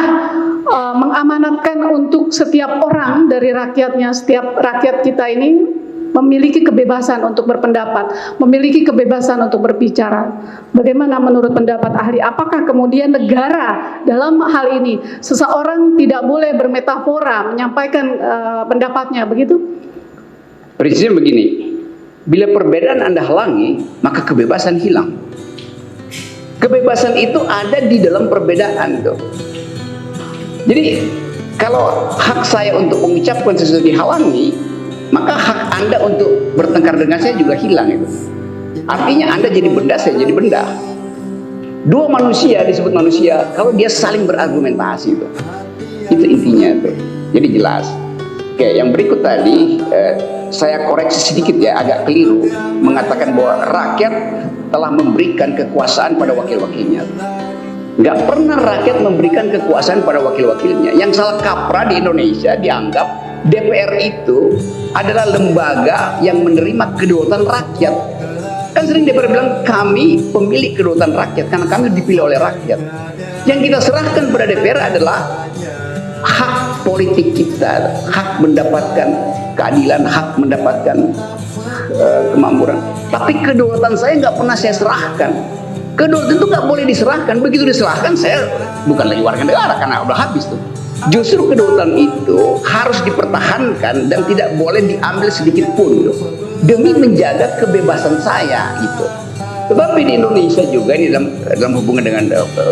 mengamanatkan untuk setiap orang dari rakyatnya, setiap rakyat kita ini memiliki kebebasan untuk berpendapat, memiliki kebebasan untuk berbicara. Bagaimana menurut pendapat ahli? Apakah kemudian negara dalam hal ini seseorang tidak boleh bermetafora menyampaikan pendapatnya begitu?
Prinsipnya begini, bila perbedaan Anda halangi, maka kebebasan hilang. Kebebasan itu ada di dalam perbedaan tuh. Jadi kalau hak saya untuk mengucapkan sesuatu dihalangi, maka hak Anda untuk bertengkar dengan saya juga hilang itu. Artinya Anda jadi benda, saya jadi benda. Dua manusia disebut manusia kalau dia saling berargumentasi itu. Itu intinya tuh. Jadi jelas. Oke, yang berikut tadi saya koreksi sedikit ya, agak keliru mengatakan bahwa rakyat telah memberikan kekuasaan pada wakil-wakilnya. Nggak pernah rakyat memberikan kekuasaan pada wakil-wakilnya. Yang salah kaprah di Indonesia dianggap DPR itu adalah lembaga yang menerima kedaulatan rakyat. Kan sering DPR bilang kami pemilik kedaulatan rakyat karena kami dipilih oleh rakyat. Yang kita serahkan pada DPR adalah hak politik kita, hak mendapatkan keadilan, hak mendapatkan kemakmuran. Tapi kedaulatan saya nggak pernah saya serahkan. Kedaulatan itu nggak boleh diserahkan. Begitu diserahkan saya bukan lagi warga negara karena udah habis tuh. Justru kedaulatan itu harus dipertahankan dan tidak boleh diambil sedikit pun tuh, demi menjaga kebebasan saya gitu. Tetapi di Indonesia juga ini dalam hubungan dengan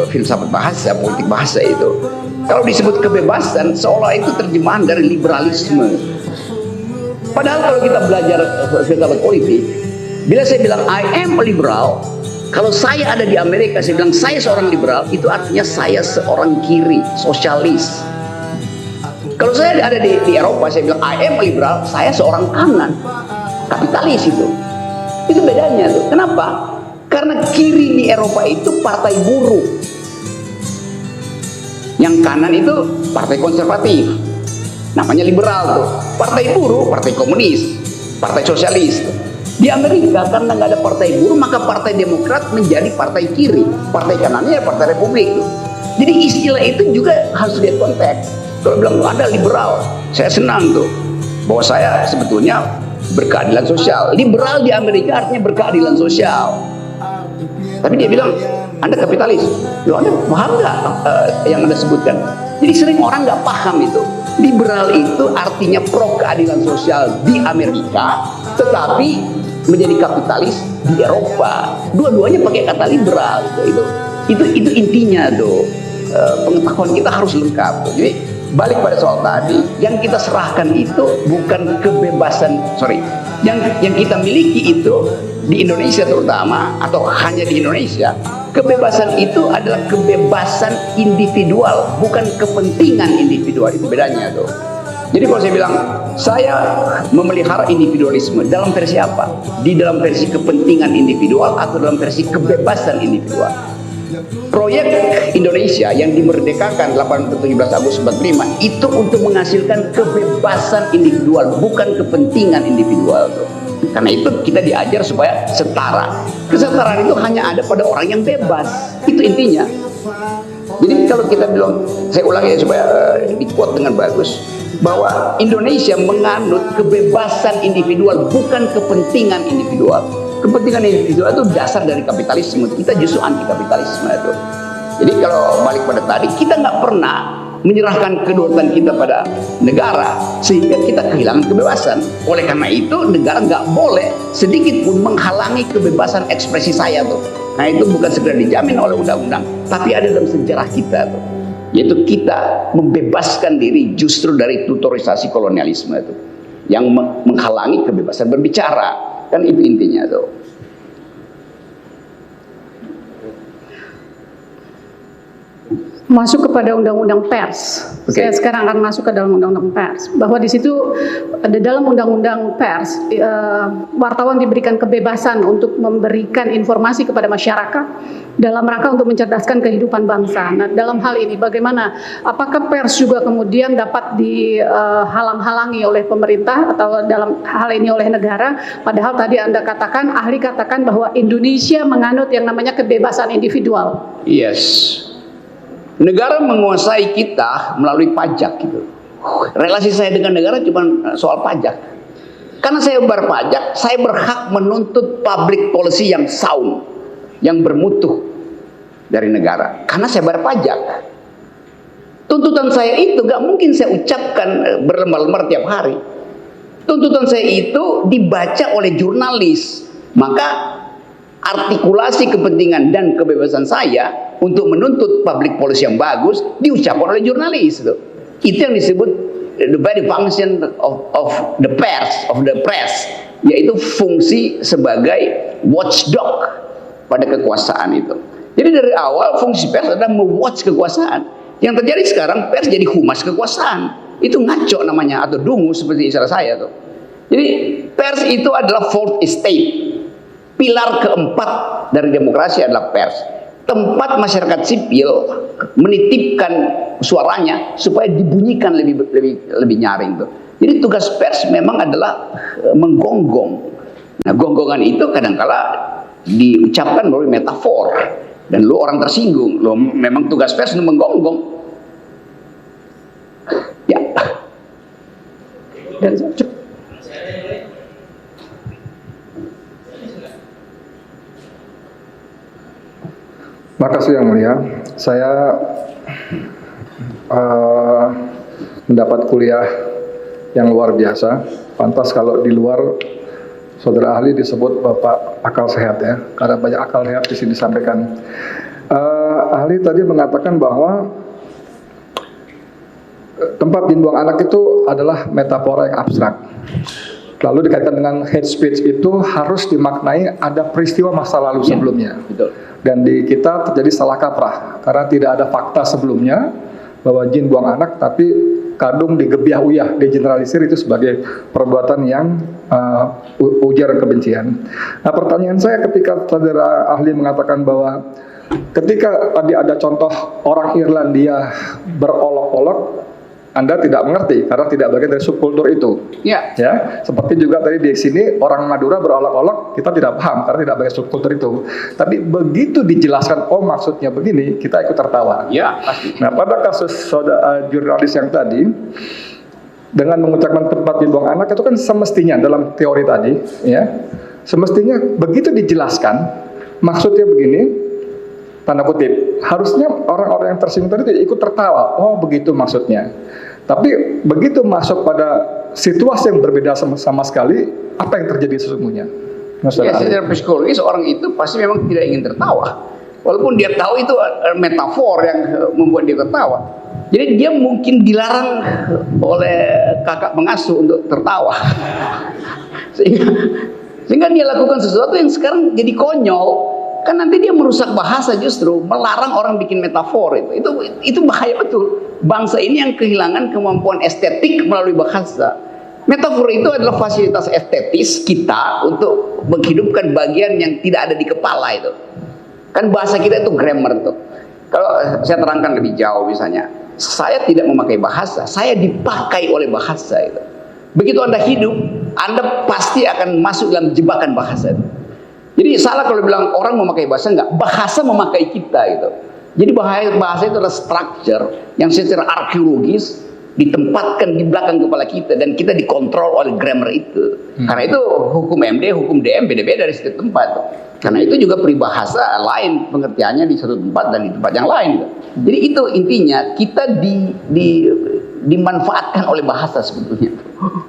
filsafat bahasa, politik bahasa itu, kalau disebut kebebasan seolah itu terjemahan dari liberalisme. Padahal kalau kita belajar filsafat politik, bila saya bilang I am a liberal, kalau saya ada di Amerika saya bilang saya seorang liberal, itu artinya saya seorang kiri, sosialis. Kalau saya ada di Eropa saya bilang I am a liberal, saya seorang kanan, kapitalis itu. Itu bedanya tuh. Kenapa? Karena kiri di Eropa itu partai buruh. Yang kanan itu partai konservatif. Namanya liberal tuh. Partai buruh, partai komunis, partai sosialis tuh. Di Amerika karena nggak ada partai buruh, maka partai Demokrat menjadi partai kiri. Partai kanannya partai Republik tuh. Jadi istilah itu juga harus lihat konteks. Kalau bilang ada liberal, saya senang tuh bahwa saya sebetulnya berkeadilan sosial. Liberal di Amerika artinya berkeadilan sosial. Tapi dia bilang Anda kapitalis. Loh, Anda paham nggak yang Anda sebutkan? Jadi sering orang nggak paham itu. Liberal itu artinya pro keadilan sosial di Amerika, tetapi menjadi kapitalis di Eropa. Dua-duanya pakai kata liberal. Itu intinya tuh. Pengetahuan kita harus lengkap. Jadi balik pada soal tadi, yang kita serahkan itu bukan kebebasan, yang kita miliki itu di Indonesia terutama atau hanya di Indonesia, kebebasan itu adalah kebebasan individual, bukan kepentingan individual. Itu bedanya tuh. Jadi kalau saya bilang saya memelihara individualisme dalam versi apa? Di dalam versi kepentingan individual atau dalam versi kebebasan individual? Proyek Indonesia yang dimerdekakan 17 Agustus 45 itu untuk menghasilkan kebebasan individual, bukan kepentingan individual tuh. Karena itu kita diajar supaya setara. Kesetaraan itu hanya ada pada orang yang bebas. Itu intinya. Jadi kalau kita bilang, saya ulangi ya supaya di-quote dengan bagus, bahwa Indonesia menganut kebebasan individual, bukan kepentingan individual. Kepentingan individual itu dasar dari kapitalisme. Kita justru anti kapitalisme itu. Jadi kalau balik pada tadi, kita nggak pernah menyerahkan kedaulatan kita pada negara sehingga kita kehilangan kebebasan. Oleh karena itu negara nggak boleh sedikit pun menghalangi kebebasan ekspresi saya tuh. Nah itu bukan sekedar dijamin oleh undang-undang, tapi ada dalam sejarah kita tuh. Yaitu kita membebaskan diri justru dari tutorisasi kolonialisme itu yang menghalangi kebebasan berbicara. Kan itu intinya tuh.
Masuk kepada undang-undang pers.
Okay.
Saya sekarang akan masuk ke dalam undang-undang pers. Bahwa di situ ada dalam undang-undang pers, wartawan diberikan kebebasan untuk memberikan informasi kepada masyarakat dalam rangka untuk mencerdaskan kehidupan bangsa. Nah, dalam hal ini bagaimana? Apakah pers juga kemudian dapat dihalang-halangi oleh pemerintah atau dalam hal ini oleh negara? Padahal tadi Anda katakan, ahli katakan bahwa Indonesia menganut yang namanya kebebasan individual.
Yes. Negara menguasai kita melalui pajak gitu. Relasi saya dengan negara cuma soal pajak. Karena saya bayar pajak, saya berhak menuntut public policy yang sound, yang bermutu dari negara. Karena saya bayar pajak. Tuntutan saya itu gak mungkin saya ucapkan berlembar-lembar tiap hari. Tuntutan saya itu dibaca oleh jurnalis. Maka artikulasi kepentingan dan kebebasan saya untuk menuntut public policy yang bagus diucapkan oleh jurnalis. Itu yang disebut the very function of the press, yaitu fungsi sebagai watchdog pada kekuasaan itu. Jadi dari awal fungsi pers adalah mewatch kekuasaan. Yang terjadi sekarang pers jadi humas kekuasaan. Itu ngaco namanya, atau dungu seperti istilah saya tuh. Jadi pers itu adalah fourth estate. Pilar keempat dari demokrasi adalah pers. Tempat masyarakat sipil menitipkan suaranya supaya dibunyikan lebih nyaring tuh. Jadi tugas pers memang adalah menggonggong. Nah, gonggongan itu kadangkala diucapkan melalui metafor dan lu orang tersinggung. Lo memang tugas pers itu menggonggong. Ya.
Dan
Makasih Yang Mulia, saya mendapat kuliah yang luar biasa. Pantas kalau di luar saudara ahli disebut Bapak akal sehat ya, karena banyak akal sehat di sini disampaikan. Ahli tadi mengatakan bahwa tempat dibuang anak itu adalah metafora yang abstrak. Lalu dikaitkan dengan hate speech itu harus dimaknai ada peristiwa masa lalu sebelumnya.
Betul.
Dan di kita terjadi salah kaprah karena tidak ada fakta sebelumnya bahwa jin buang anak, tapi kadung digebiah uyah, digeneralisir itu sebagai perbuatan yang ujaran kebencian. Nah, pertanyaan saya ketika saudara ahli mengatakan bahwa ketika tadi ada contoh orang Irlandia berolok-olok, Anda tidak mengerti karena tidak bagian dari subkultur itu.
Ya.
Ya, seperti juga tadi di sini orang Madura berolok-olok, kita tidak paham karena tidak bagian subkultur itu. Tapi begitu dijelaskan, oh maksudnya begini, kita ikut tertawa.
Ya, pasti.
Nah, pada kasus saudara jurnalis yang tadi, dengan mengucapkan tempat dibuang anak itu kan semestinya dalam teori tadi, ya, semestinya begitu dijelaskan, maksudnya begini. Tanda kutip, harusnya orang-orang yang tersinggung tadi tidak ikut tertawa. Oh begitu maksudnya. Tapi begitu masuk pada situasi yang berbeda sama sekali, apa yang terjadi sesungguhnya?
Ya, secara psikologis orang itu pasti memang tidak ingin tertawa. Walaupun dia tahu itu metafor yang membuat dia tertawa. Jadi dia mungkin dilarang oleh kakak pengasuh untuk tertawa. Sehingga dia lakukan sesuatu yang sekarang jadi konyol. Kan nanti dia merusak bahasa, justru melarang orang bikin metafor itu bahaya betul. Bangsa ini yang kehilangan kemampuan estetik melalui bahasa. Metafor itu adalah fasilitas estetis kita untuk menghidupkan bagian yang tidak ada di kepala itu. Kan bahasa kita itu grammar itu. Kalau saya terangkan lebih jauh misalnya, saya tidak memakai bahasa, saya dipakai oleh bahasa itu. Begitu Anda hidup, Anda pasti akan masuk dalam jebakan bahasa itu. Jadi salah kalau bilang orang memakai bahasa, enggak, bahasa memakai kita itu. Jadi bahasa itu adalah structure yang secara arkeologis ditempatkan di belakang kepala kita dan kita dikontrol oleh grammar itu. Karena itu hukum MD, hukum DM beda-beda dari setiap tempat. Karena itu juga peribahasa lain pengertiannya di satu tempat dan di tempat yang lain. Jadi itu intinya kita dimanfaatkan oleh bahasa sebetulnya.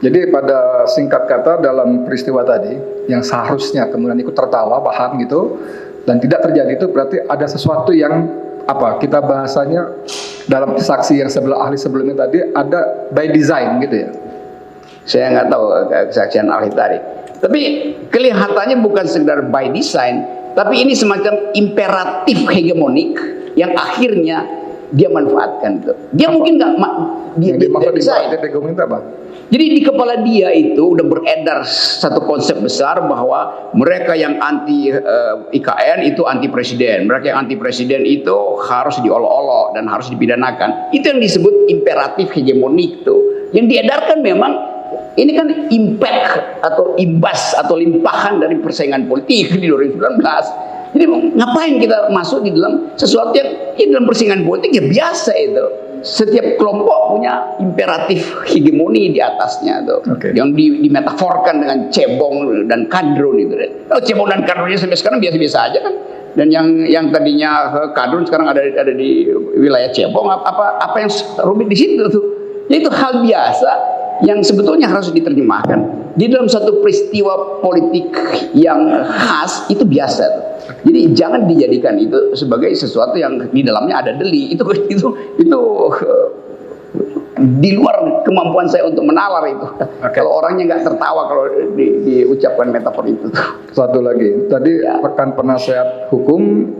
Jadi pada singkat kata dalam peristiwa tadi yang seharusnya kemudian ikut tertawa, paham gitu, dan tidak terjadi itu berarti ada sesuatu yang apa kita bahasanya dalam saksi yang ahli sebelumnya tadi ada by design gitu ya.
Saya nggak tahu kesaksian ahli tadi. Tapi kelihatannya bukan sekedar by design, tapi ini semacam imperatif hegemonik yang akhirnya dia manfaatkan itu. Dia mungkin nggak dia desain. Jadi di kepala dia itu udah beredar satu konsep besar bahwa mereka yang anti IKN itu anti presiden, mereka yang anti presiden itu harus diolok-olok dan harus dipidanakan. Itu yang disebut imperatif hegemonik tuh. Yang diedarkan memang ini kan impact atau imbas atau limpahan dari persaingan politik di 2019. Jadi ngapain kita masuk di dalam sesuatu yang dalam persaingan politik ya biasa itu. Setiap kelompok punya imperatif hegemoni di atasnya tuh. Okay. Yang dimetaforkan dengan cebong dan kadrun itu. Oh, cebong dan kadrunnya sampai sekarang biasa-biasa aja kan. Dan yang tadinya kadrun sekarang ada di wilayah cebong, apa yang rumit di situ tuh. Ya itu hal biasa yang sebetulnya harus diterjemahkan di dalam satu peristiwa politik yang khas itu biasa tuh. Jadi jangan dijadikan itu sebagai sesuatu yang di dalamnya ada deli. Itu di luar kemampuan saya untuk menalar itu. Okay. Kalau orangnya nggak tertawa kalau diucapkan metafor itu.
Satu lagi, tadi rekan penasehat hukum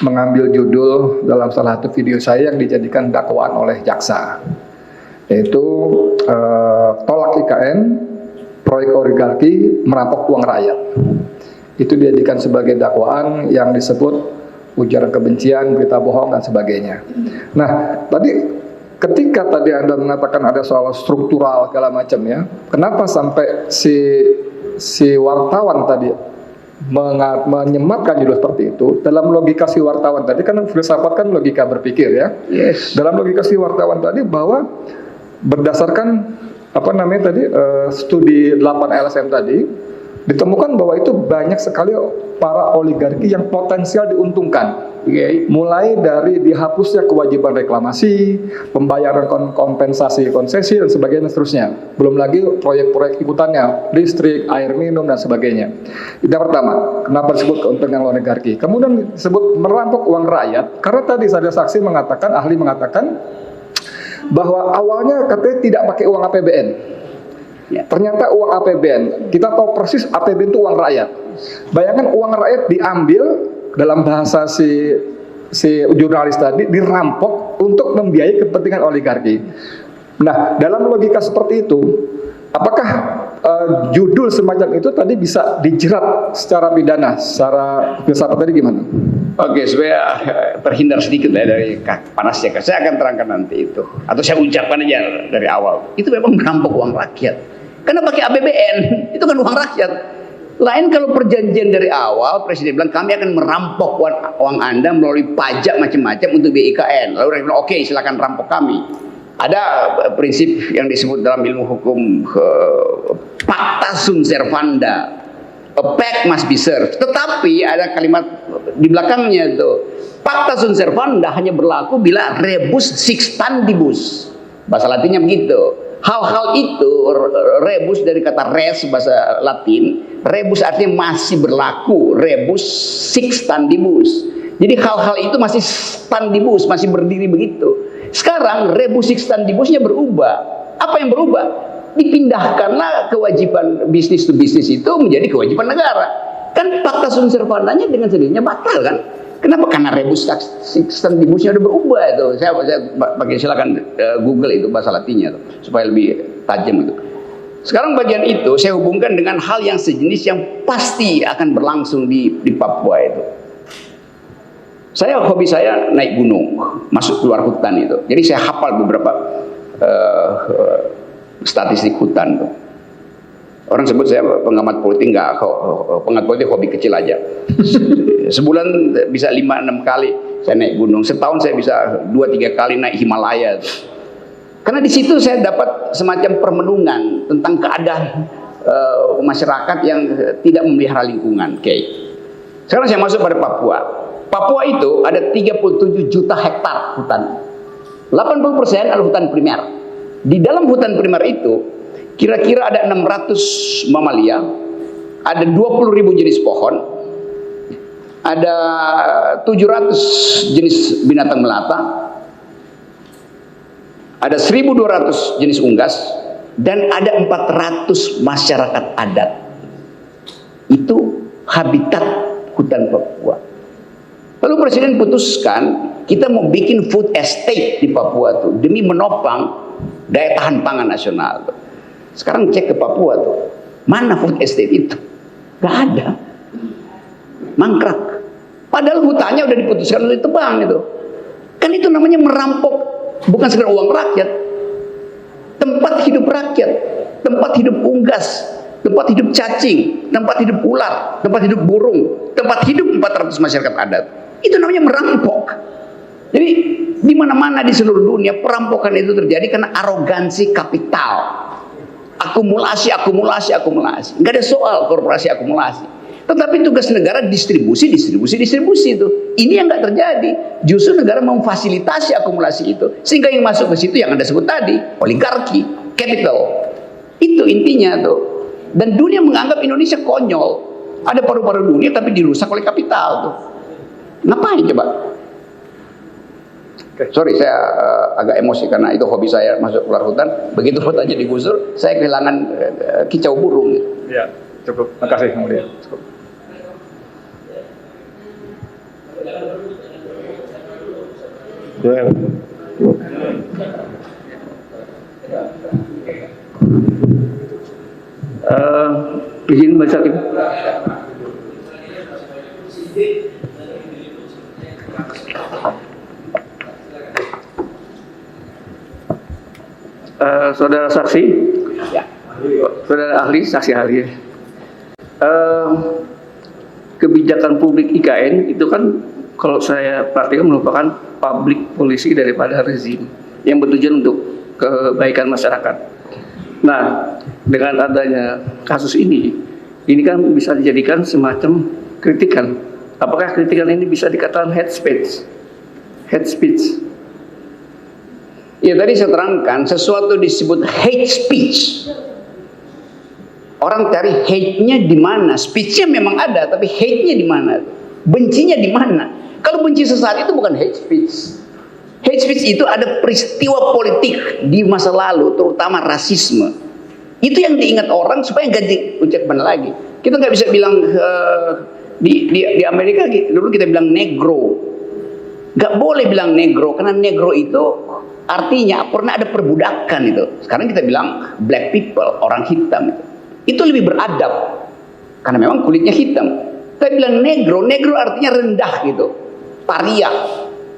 mengambil judul dalam salah satu video saya yang dijadikan dakwaan oleh jaksa, yaitu tolak IKN, proyek oligarki merampok uang rakyat. Itu dijadikan sebagai dakwaan yang disebut ujaran kebencian, berita bohong dan sebagainya. Nah, tadi ketika tadi Anda mengatakan ada soal struktural segala macam ya, kenapa sampai si wartawan tadi menyematkan judul seperti itu? Dalam logika si wartawan tadi, kan filsafat kan logika berpikir ya.
Yes.
Dalam logika si wartawan tadi bahwa berdasarkan studi 8 LSM tadi ditemukan bahwa itu banyak sekali para oligarki yang potensial diuntungkan. Mulai dari dihapusnya kewajiban reklamasi, pembayaran kompensasi konsesi dan sebagainya dan seterusnya. Belum lagi proyek-proyek ikutannya, listrik, air minum dan sebagainya. Itu yang pertama, kenapa disebut keuntungan oligarki. Kemudian disebut merampok uang rakyat, karena tadi ada saksi mengatakan, ahli mengatakan bahwa awalnya katanya tidak pakai uang APBN.
Ya.
Ternyata uang APBN, kita tahu persis APBN itu uang rakyat. Bayangkan uang rakyat diambil, dalam bahasa si jurnalis tadi, dirampok untuk membiayai kepentingan oligarki. Nah, dalam logika seperti itu, apakah judul semacam itu tadi bisa dijerat secara pidana, secara filsafat tadi gimana?
Oke, supaya terhindar sedikit dari panasnya, saya akan terangkan nanti itu. Atau saya ucapkan aja dari awal. Itu memang merampok uang rakyat. Karena pakai APBN, itu kan uang rakyat. Lain kalau perjanjian dari awal, Presiden bilang kami akan merampok uang Anda melalui pajak macam-macam untuk BIKN. Lalu dia bilang oke, silakan rampok kami. Ada prinsip yang disebut dalam ilmu hukum pacta sunt servanda. A pact must be served. Tetapi ada kalimat di belakangnya itu, pacta sunt servanda hanya berlaku bila rebus sixtantibus. Bahasa Latinnya begitu. Hal-hal itu, rebus dari kata res bahasa Latin, rebus artinya masih berlaku, rebus sixtantibus. Jadi hal-hal itu masih standibus, masih berdiri begitu. Sekarang rebus sixtantibusnya berubah. Apa yang berubah? Dipindahkanlah kewajiban bisnis to bisnis itu menjadi kewajiban negara. Kan pacta sunt servandanya dengan sendirinya batal kan? Kenapa? Karena rebus sixtantibusnya udah berubah itu. Saya pakai silakan Google itu bahasa Latinnya tuh, supaya lebih tajam itu. Sekarang bagian itu saya hubungkan dengan hal yang sejenis yang pasti akan berlangsung di Papua itu. Hobi saya naik gunung, masuk keluar hutan itu. Jadi saya hafal beberapa statistik hutan tuh. Orang sebut saya pengamat politik, enggak, pengamat politik hobi kecil aja. Sebulan bisa 5-6 kali saya naik gunung. Setahun saya bisa 2-3 kali naik Himalaya. Karena di situ saya dapat semacam permenungan tentang keadaan masyarakat yang tidak memelihara lingkungan. Oke. Sekarang saya masuk pada Papua. Papua itu ada 37 juta hektar hutan. 80% adalah hutan primer. Di dalam hutan primer itu kira-kira ada 600 mamalia, ada 20.000 jenis pohon, ada 700 jenis binatang melata, ada 1.200 jenis unggas, dan ada 400 masyarakat adat. Itu habitat hutan Papua. Lalu Presiden putuskan kita mau bikin food estate di Papua tuh demi menopang daya tahan pangan nasional tuh. Sekarang cek ke Papua tuh, mana food estate itu? Gak ada, mangkrak. Padahal hutannya udah diputuskan untuk ditebang itu. Kan itu namanya merampok, bukan sekedar uang rakyat, tempat hidup rakyat, tempat hidup unggas, tempat hidup cacing, tempat hidup ular, tempat hidup burung, tempat hidup 400 masyarakat adat. Itu namanya merampok. Jadi di mana-mana di seluruh dunia perampokan itu terjadi karena arogansi kapital. Akumulasi. Nggak ada soal korporasi akumulasi. Tetapi tugas negara distribusi itu. Ini yang nggak terjadi. Justru negara memfasilitasi akumulasi itu. Sehingga yang masuk ke situ yang Anda sebut tadi, oligarki, capital. Itu intinya tuh. Dan dunia menganggap Indonesia konyol. Ada paru-paru dunia tapi dirusak oleh kapital tuh. Ngapain coba? Sorry, saya agak emosi karena itu hobi saya masuk keluar hutan. Begitu hutannya digusur, saya kehilangan kicau burung.
Ya, cukup. Makasih, Mulia. Cukup.
Joel.
Izin Majelis Hakim. Saudara saksi, saudara ahli, saksi ahli. Kebijakan publik IKN itu kan kalau saya perhatikan merupakan public policy daripada rezim yang bertujuan untuk kebaikan masyarakat. Nah, dengan adanya kasus ini kan bisa dijadikan semacam kritikan. Apakah kritikan ini bisa dikatakan hate speech? Hate speech.
Ya tadi saya terangkan sesuatu disebut hate speech. Orang cari hate-nya di mana? Speech-nya memang ada, tapi hate-nya di mana? Bencinya di mana? Kalau benci sesaat itu bukan hate speech. Hate speech itu ada peristiwa politik di masa lalu, terutama rasisme. Itu yang diingat orang supaya nggak diucapkan lagi. Kita nggak bisa bilang di Amerika dulu kita bilang negro. Nggak boleh bilang negro karena negro itu artinya pernah ada perbudakan itu. Sekarang kita bilang black people, orang hitam itu. Itu lebih beradab karena memang kulitnya hitam. Kita bilang negro, negro artinya rendah gitu, paria.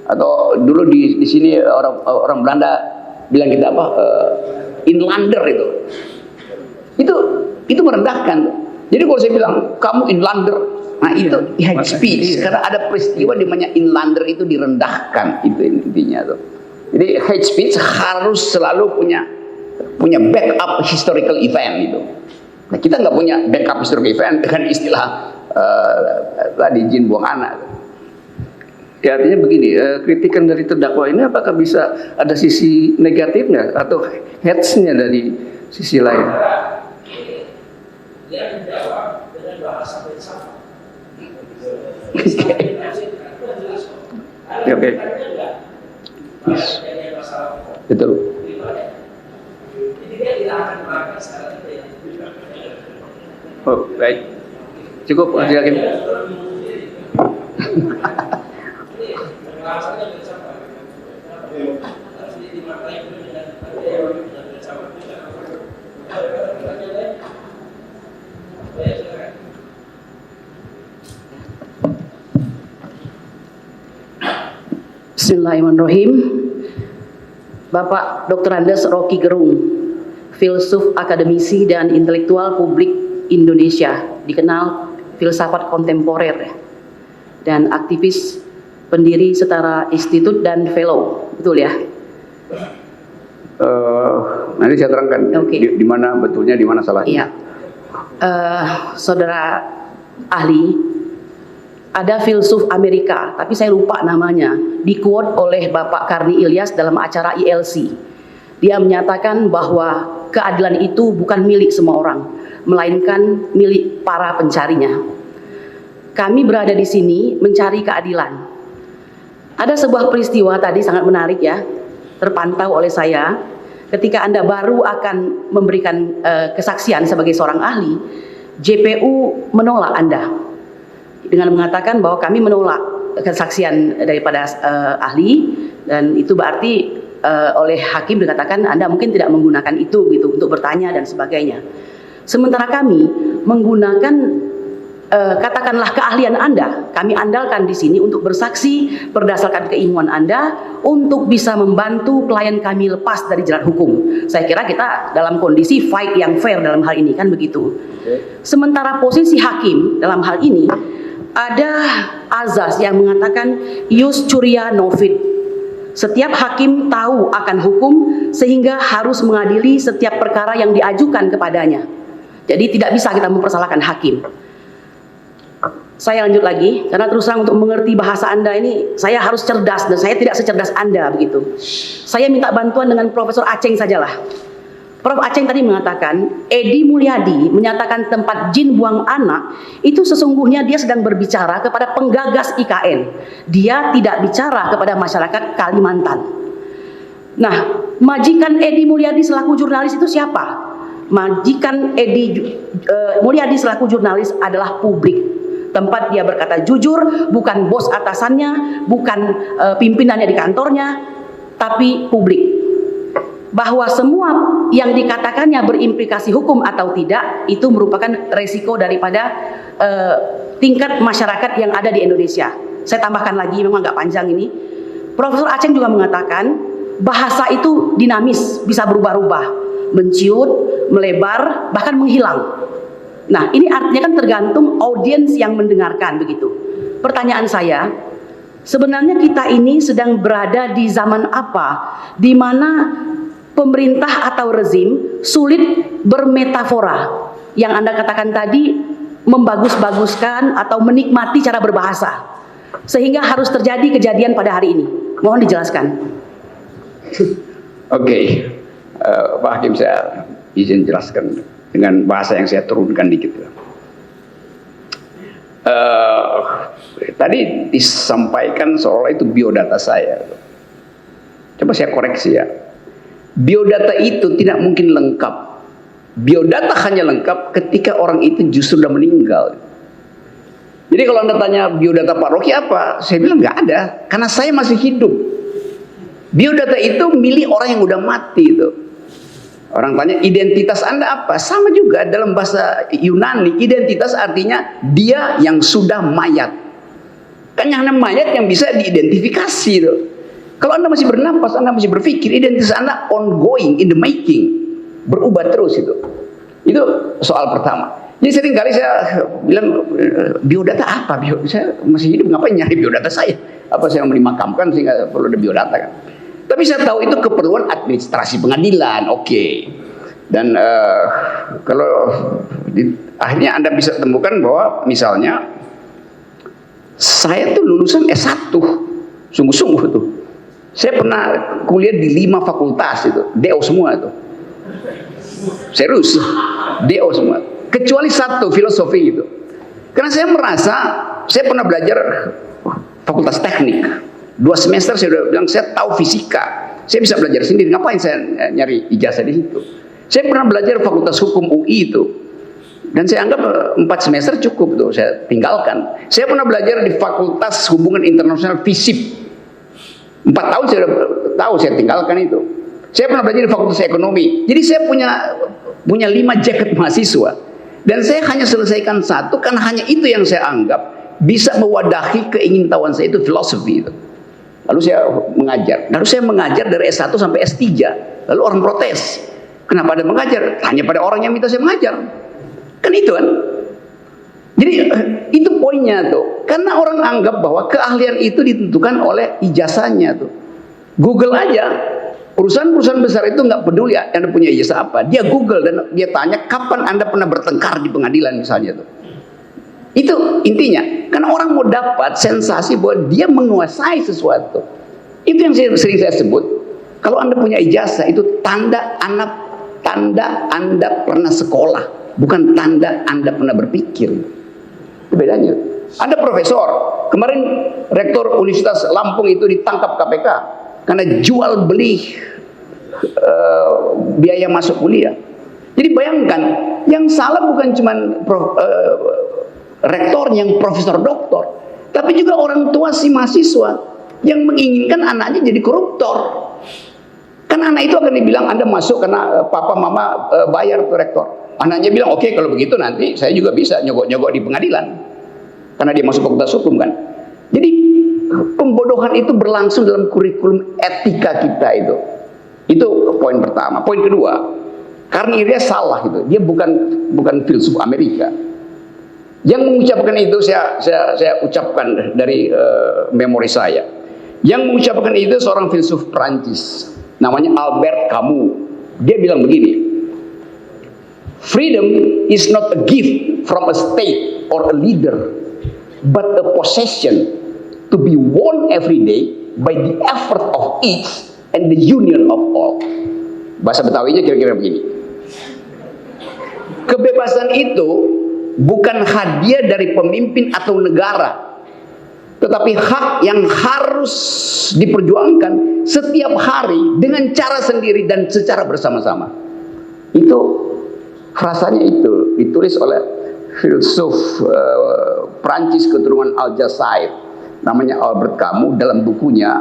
Atau dulu di sini orang Belanda bilang kita apa? Inlander itu. Itu merendahkan. Jadi kalau saya bilang kamu inlander, nah itu hate speech karena ada peristiwa di mana inlander itu direndahkan, itu intinya tuh. Jadi hate speech harus selalu punya backup historical event itu. Nah, kita nggak punya backup historical event dengan istilah tadi jin buang anak.
Ya, artinya begini, kritikan dari terdakwa ini apakah bisa ada sisi negatifnya atau hate-nya dari sisi lain? Oke.
Yes. Betul.
Oh, baik. Cukup, Majelis Hakim.
Bismillahirrahmanirrahim. Bapak Dr. Andes Rocky Gerung, filsuf, akademisi, dan intelektual publik Indonesia, dikenal filsafat kontemporer dan aktivis, pendiri Setara Institut dan fellow, betul ya?
Nanti saya terangkan di mana betulnya, di mana salahnya.
Iya. Saudara ahli, ada filsuf Amerika, tapi saya lupa namanya, di-quote oleh Bapak Karni Ilyas dalam acara ILC. Dia menyatakan bahwa keadilan itu bukan milik semua orang, melainkan milik para pencarinya. Kami berada di sini mencari keadilan. Ada sebuah peristiwa tadi sangat menarik ya, terpantau oleh saya. Ketika Anda baru akan memberikan kesaksian sebagai seorang ahli, JPU menolak Anda dengan mengatakan bahwa kami menolak kesaksian daripada ahli, dan itu berarti oleh hakim dikatakan Anda mungkin tidak menggunakan itu gitu untuk bertanya dan sebagainya. Sementara kami menggunakan katakanlah keahlian Anda, kami andalkan di sini untuk bersaksi berdasarkan keinginan Anda untuk bisa membantu klien kami lepas dari jerat hukum. Saya kira kita dalam kondisi fight yang fair dalam hal ini, kan begitu. Sementara posisi hakim dalam hal ini ada azas yang mengatakan ius curia novit. Setiap hakim tahu akan hukum sehingga harus mengadili setiap perkara yang diajukan kepadanya. Jadi tidak bisa kita mempersalahkan hakim. Saya lanjut lagi, karena terus terang untuk mengerti bahasa Anda ini, saya harus cerdas dan saya tidak secerdas Anda begitu. Saya minta bantuan dengan Profesor Aceng sajalah. Prof. Aceng tadi mengatakan, Edi Mulyadi menyatakan tempat jin buang anak, itu sesungguhnya dia sedang berbicara kepada penggagas IKN. Dia tidak bicara kepada masyarakat Kalimantan. Nah, majikan Edi Mulyadi selaku jurnalis itu siapa? Majikan Edi Mulyadi selaku jurnalis adalah publik. tempat dia berkata jujur, bukan bos atasannya, bukan pimpinannya di kantornya, tapi publik. Bahwa semua yang dikatakannya berimplikasi hukum atau tidak, itu merupakan resiko daripada tingkat masyarakat yang ada di Indonesia. Saya tambahkan lagi, memang agak panjang ini. Profesor Aceng juga mengatakan bahasa itu dinamis, bisa berubah-ubah, menciut, melebar, bahkan menghilang. Nah, ini artinya kan tergantung audiens yang mendengarkan begitu. Pertanyaan saya, sebenarnya kita ini sedang berada di zaman apa di mana pemerintah atau rezim sulit bermetafora yang Anda katakan tadi, membagus-baguskan atau menikmati cara berbahasa, sehingga harus terjadi kejadian pada hari ini. Mohon dijelaskan.
Oke, Pak Hakim, saya izin jelaskan dengan bahasa yang saya turunkan dikit. Tadi disampaikan seolah itu biodata saya. Coba saya koreksi ya. Biodata itu tidak mungkin lengkap. Biodata hanya lengkap ketika orang itu justru sudah meninggal. Jadi kalau Anda tanya biodata Pak Rocky apa? Saya bilang nggak ada, karena saya masih hidup. Biodata itu milik orang yang udah mati itu. Orang tanya identitas Anda apa? Sama juga dalam bahasa Yunani, identitas artinya dia yang sudah mayat. Kan yang mayat yang bisa diidentifikasi itu. Kalau Anda masih bernapas, Anda masih berpikir, identitas Anda ongoing, in the making, berubah terus itu. Itu soal pertama. Jadi seringkali saya bilang, biodata apa? Saya masih hidup, ngapain nyari biodata saya? Apa saya mau dimakamkan sehingga perlu ada biodata kan? Tapi saya tahu itu keperluan administrasi pengadilan, oke. Dan kalau akhirnya Anda bisa temukan bahwa misalnya saya tuh lulusan S1, sungguh-sungguh tuh. Saya pernah kuliah di 5 fakultas itu, DO semua itu. Serius, DO semua. Kecuali 1, filosofi itu. Karena saya merasa, saya pernah belajar fakultas teknik. 2 semester saya sudah bilang saya tahu fisika. Saya bisa belajar sendiri. Ngapain saya nyari ijazah di situ? Saya pernah belajar fakultas hukum UI itu. Dan saya anggap 4 semester cukup tuh, saya tinggalkan. Saya pernah belajar di fakultas hubungan internasional FISIP. 4 tahun saya sudah tahu, saya tinggalkan itu. Saya pernah belajar di fakultas ekonomi. Jadi saya punya 5 jaket mahasiswa. Dan saya hanya selesaikan 1 karena hanya itu yang saya anggap bisa mewadahi keingintahuan saya, itu filosofi itu. Lalu saya mengajar. Lalu saya mengajar dari S1 sampai S3. Lalu orang protes. Kenapa Anda mengajar? Hanya pada orang yang minta saya mengajar. Kan itu kan. Jadi itu poinnya tuh. Karena orang anggap bahwa keahlian itu ditentukan oleh ijazahnya tuh. Google aja. Perusahaan-perusahaan besar itu nggak peduli Anda punya ijazah apa. Dia Google dan dia tanya kapan Anda pernah bertengkar di pengadilan misalnya tuh. Itu intinya. Karena orang mau dapat sensasi bahwa dia menguasai sesuatu. Itu yang sering saya sebut. Kalau Anda punya ijazah itu tanda Anda pernah sekolah, bukan tanda Anda pernah berpikir. Itu bedanya. Anda profesor. Kemarin rektor Universitas Lampung itu ditangkap KPK karena jual beli biaya masuk kuliah. Jadi bayangkan, yang salah bukan cuma rektor yang profesor doktor, tapi juga orang tua si mahasiswa yang menginginkan anaknya jadi koruptor. Kan anak itu akan dibilang Anda masuk karena papa mama bayar tuh rektor. Anaknya bilang oke, kalau begitu nanti saya juga bisa nyogok-nyogok di pengadilan karena dia masuk fakultas hukum kan. Jadi pembodohan itu berlangsung dalam kurikulum etika kita itu. Itu poin pertama. Poin kedua, Karni Ilyas salah itu. Dia bukan filsuf Amerika. Yang mengucapkan itu saya ucapkan dari memori saya. Yang mengucapkan itu seorang filsuf Prancis, namanya Albert Camus. Dia bilang begini, freedom is not a gift from a state or a leader, but a possession to be won every day by the effort of each and the union of all. Bahasa Betawinya kira-kira begini. Kebebasan itu bukan hadiah dari pemimpin atau negara, tetapi hak yang harus diperjuangkan setiap hari dengan cara sendiri dan secara bersama-sama. Itu frasanya itu ditulis oleh filsuf Prancis keturunan Aljazair, namanya Albert Camus, dalam bukunya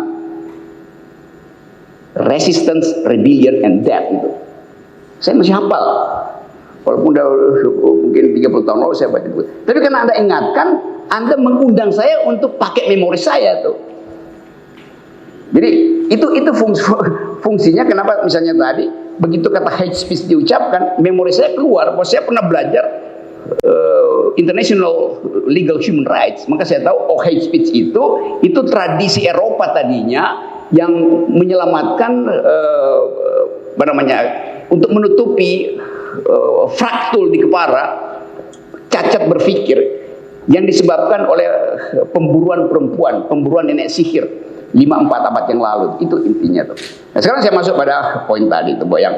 Resistance, Rebellion and Death itu. Saya masih hafal. Walaupun udah mungkin 30 tahun lalu saya baca buku. Tapi karena Anda ingatkan, Anda mengundang saya untuk pakai memori saya tuh. Jadi itu fungsinya kenapa misalnya tadi begitu kata hate speech diucapkan, memori saya keluar bahwa saya pernah belajar international legal human rights, maka saya tahu hate speech itu tradisi Eropa tadinya yang menyelamatkan apa namanya, untuk menutupi fraktul di kepala, cacat berpikir yang disebabkan oleh pemburuan perempuan, pemburuan nenek sihir 5-4 abad yang lalu. Itu intinya tuh. Nah, sekarang saya masuk pada poin tadi itu, yang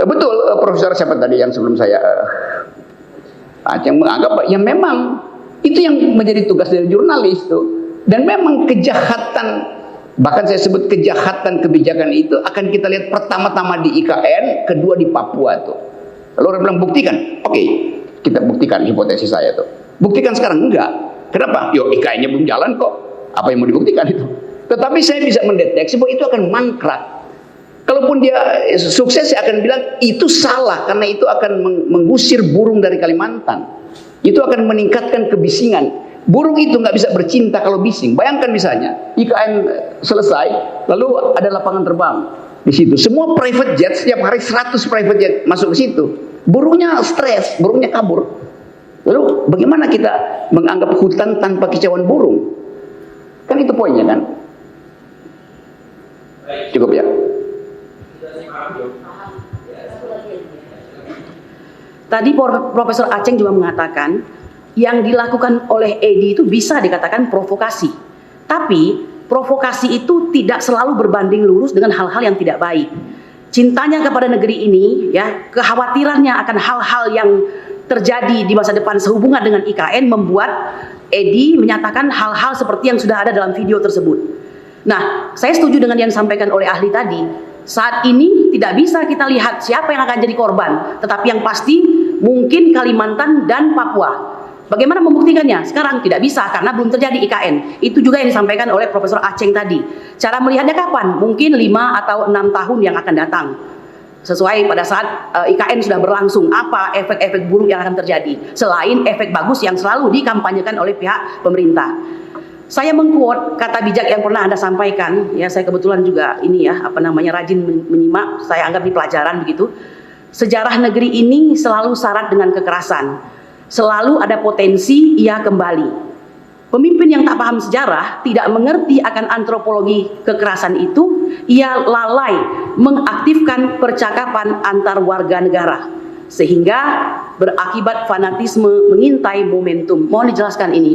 betul Profesor siapa tadi yang sebelum saya Aceh menganggap yang memang itu yang menjadi tugas dari jurnalis tuh, dan memang kejahatan, bahkan saya sebut kejahatan kebijakan itu akan kita lihat pertama-tama di IKN, kedua di Papua tuh. Lalu orang bilang buktikan, oke, kita buktikan hipotesis saya tuh. Buktikan sekarang enggak. Kenapa? Yo, IKN-nya belum jalan kok. Apa yang mau dibuktikan itu? Tetapi saya bisa mendeteksi bahwa itu akan mangkrak. Kalaupun dia sukses, saya akan bilang itu salah karena itu akan mengusir burung dari Kalimantan. Itu akan meningkatkan kebisingan. Burung itu nggak bisa bercinta kalau bising. Bayangkan misalnya IKN selesai, lalu ada lapangan terbang di situ. Semua private jet, setiap hari 100 private jet masuk ke situ. Burungnya stres, burungnya kabur. Lalu bagaimana kita menganggap hutan tanpa kicauan burung? Kan itu poinnya kan? Cukup ya?
Tadi Profesor Aceng juga mengatakan yang dilakukan oleh Edi itu bisa dikatakan provokasi. Tapi provokasi itu tidak selalu berbanding lurus dengan hal-hal yang tidak baik. Cintanya kepada negeri ini, ya, kekhawatirannya akan hal-hal yang terjadi di masa depan sehubungan dengan IKN membuat Edi menyatakan hal-hal seperti yang sudah ada dalam video tersebut. Nah, saya setuju dengan yang disampaikan oleh ahli tadi. Saat ini tidak bisa kita lihat siapa yang akan jadi korban, tetapi yang pasti mungkin Kalimantan dan Papua. Bagaimana membuktikannya? Sekarang tidak bisa karena belum terjadi IKN. Itu juga yang disampaikan oleh Profesor Aceng tadi. Cara melihatnya kapan? Mungkin 5 atau 6 tahun yang akan datang. Sesuai pada saat IKN sudah berlangsung, apa efek-efek buruk yang akan terjadi selain efek bagus yang selalu dikampanyekan oleh pihak pemerintah. Saya mengquote kata bijak yang pernah Anda sampaikan, ya, saya kebetulan juga ini ya, rajin menyimak, saya anggap di pelajaran begitu. Sejarah negeri ini selalu syarat dengan kekerasan. Selalu ada potensi ia kembali. Pemimpin yang tak paham sejarah, tidak mengerti akan antropologi kekerasan itu, ia lalai mengaktifkan percakapan antar warga negara sehingga berakibat fanatisme mengintai momentum. Mohon dijelaskan ini,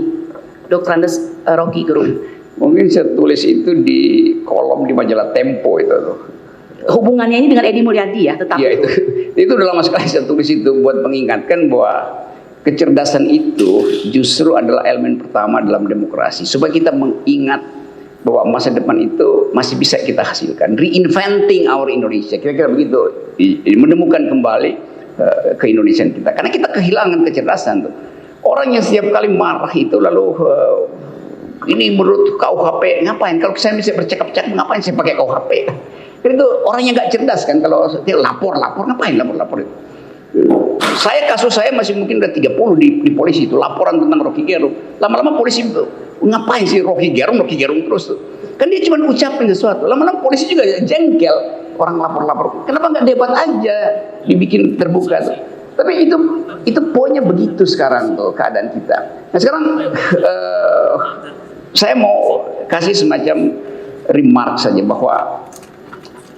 Dr. Andes Rocky Gerung.
Mungkin saya tulis itu di kolom di majalah Tempo itu tuh.
Hubungannya ini dengan Edi Mulyadi ya, tetap
ya, itu udah lama sekali saya tulis itu buat mengingatkan bahwa kecerdasan itu justru adalah elemen pertama dalam demokrasi, supaya kita mengingat bahwa masa depan itu masih bisa kita hasilkan. Reinventing our Indonesia, kira-kira begitu, menemukan kembali ke-Indonesiaan kita, karena kita kehilangan kecerdasan tuh. Orang yang setiap kali marah itu lalu ini menurut KUHP ngapain? Kalau saya bisa bercakap-cakap, ngapain saya pakai KUHP? Karena itu orang yang nggak cerdas kan. Kalau dia lapor ngapain lapor itu? Kasus saya masih mungkin udah 30 di polisi itu, laporan tentang Rocky Gerung. Lama-lama polisi ngapain sih Rocky Gerung terus tuh? Kan dia cuma ucapin sesuatu. Lama-lama polisi juga jengkel, orang lapor. Kenapa nggak debat aja, dibikin terbuka tuh? Tapi itu poinnya begitu sekarang tuh keadaan kita. Nah sekarang saya mau kasih semacam remark saja bahwa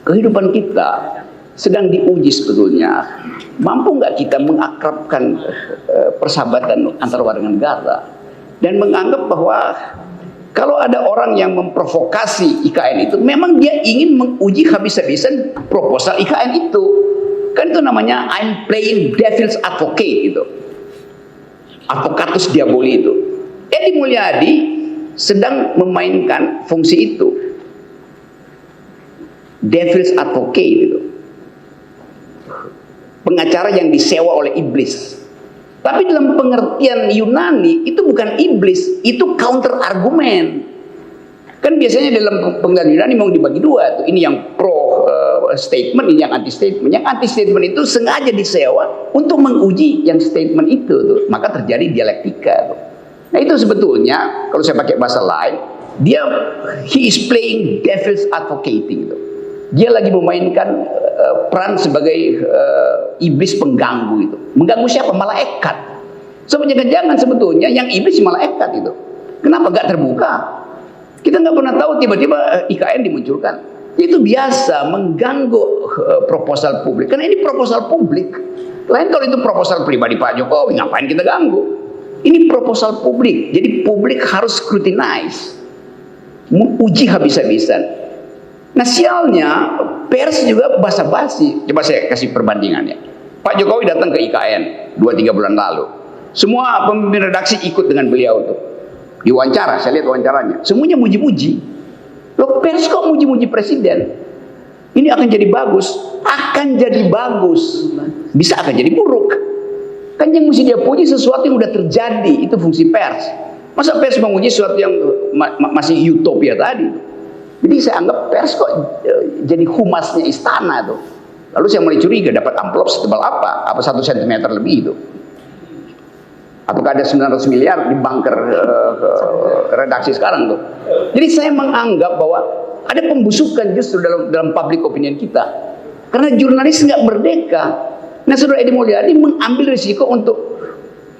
kehidupan kita sedang diuji sebetulnya. Mampu nggak kita mengakrabkan persahabatan antar warga negara dan menganggap bahwa kalau ada orang yang memprovokasi IKN itu, memang dia ingin menguji habis-habisan proposal IKN itu. Kan itu namanya I'm playing devil's advocate itu. Advocatus diaboli itu. Edi Mulyadi sedang memainkan fungsi itu. Devil's advocate itu. Pengacara yang disewa oleh iblis
Tapi dalam pengertian Yunani itu bukan iblis, itu counter argumen. Kan biasanya dalam pengertian Yunani mau dibagi dua tuh. Ini yang pro statement, ini yang anti statement. Yang anti statement itu sengaja disewa untuk menguji yang statement itu tuh. Maka terjadi dialektika tuh. Nah itu sebetulnya kalau saya pakai bahasa lain, he is playing devil's advocating itu. Dia lagi memainkan peran sebagai iblis pengganggu itu. Mengganggu siapa? Malaikat. So jangan-jangan sebetulnya yang iblis malaikat itu. Kenapa gak terbuka? Kita nggak pernah tahu tiba-tiba IKN dimunculkan. Itu biasa mengganggu proposal publik. Karena ini proposal publik. Lain kalau itu proposal pribadi Pak Jokowi, ngapain kita ganggu? Ini proposal publik. Jadi publik harus scrutinize. Uji habis-habisan. Nah sialnya pers juga basa-basi. Coba saya kasih perbandingannya. Pak Jokowi datang ke IKN 2-3 bulan lalu. Semua pemimpin redaksi ikut dengan beliau tuh. Diwawancara, saya lihat wawancaranya. Semuanya muji-muji. Loh pers kok muji-muji presiden? Ini akan jadi bagus. Akan jadi bagus. Bisa akan jadi buruk. Kan yang mesti dia puji sesuatu yang udah terjadi. Itu fungsi pers. Masa pers menguji sesuatu yang masih utopia tadi? Jadi saya anggap pers kok jadi humasnya istana tuh. Lalu saya mulai curiga dapat amplop setebal apa? Apa 1 cm lebih itu? Apakah ada 900 miliar di bunker redaksi sekarang tuh? Jadi saya menganggap bahwa ada pembusukan justru dalam public opinion kita. Karena jurnalis nggak merdeka. Nah saudara Edi Mulyadi mengambil risiko untuk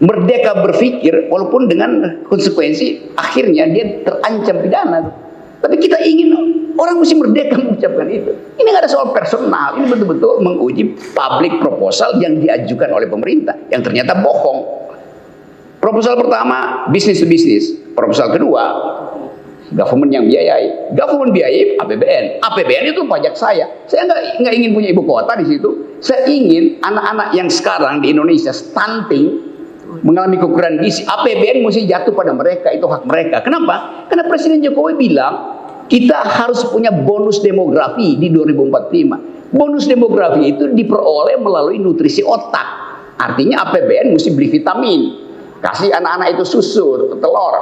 merdeka berpikir walaupun dengan konsekuensi akhirnya dia terancam pidana. Tapi kita ingin orang mesti merdeka mengucapkan itu. Ini nggak ada soal personal. Ini betul-betul menguji public proposal yang diajukan oleh pemerintah yang ternyata bohong. Proposal pertama, bisnis to bisnis. Proposal kedua, government yang biayai. Government biayai APBN. APBN itu pajak saya. Saya nggak ingin punya ibu kota di situ. Saya ingin anak-anak yang sekarang di Indonesia stunting, mengalami kekurangan gizi, APBN mesti jatuh pada mereka. Itu hak mereka. Kenapa? Karena Presiden Jokowi bilang kita harus punya bonus demografi di 2045. Bonus demografi itu diperoleh melalui nutrisi otak. Artinya APBN mesti beli vitamin. Kasih anak-anak itu susu, telur.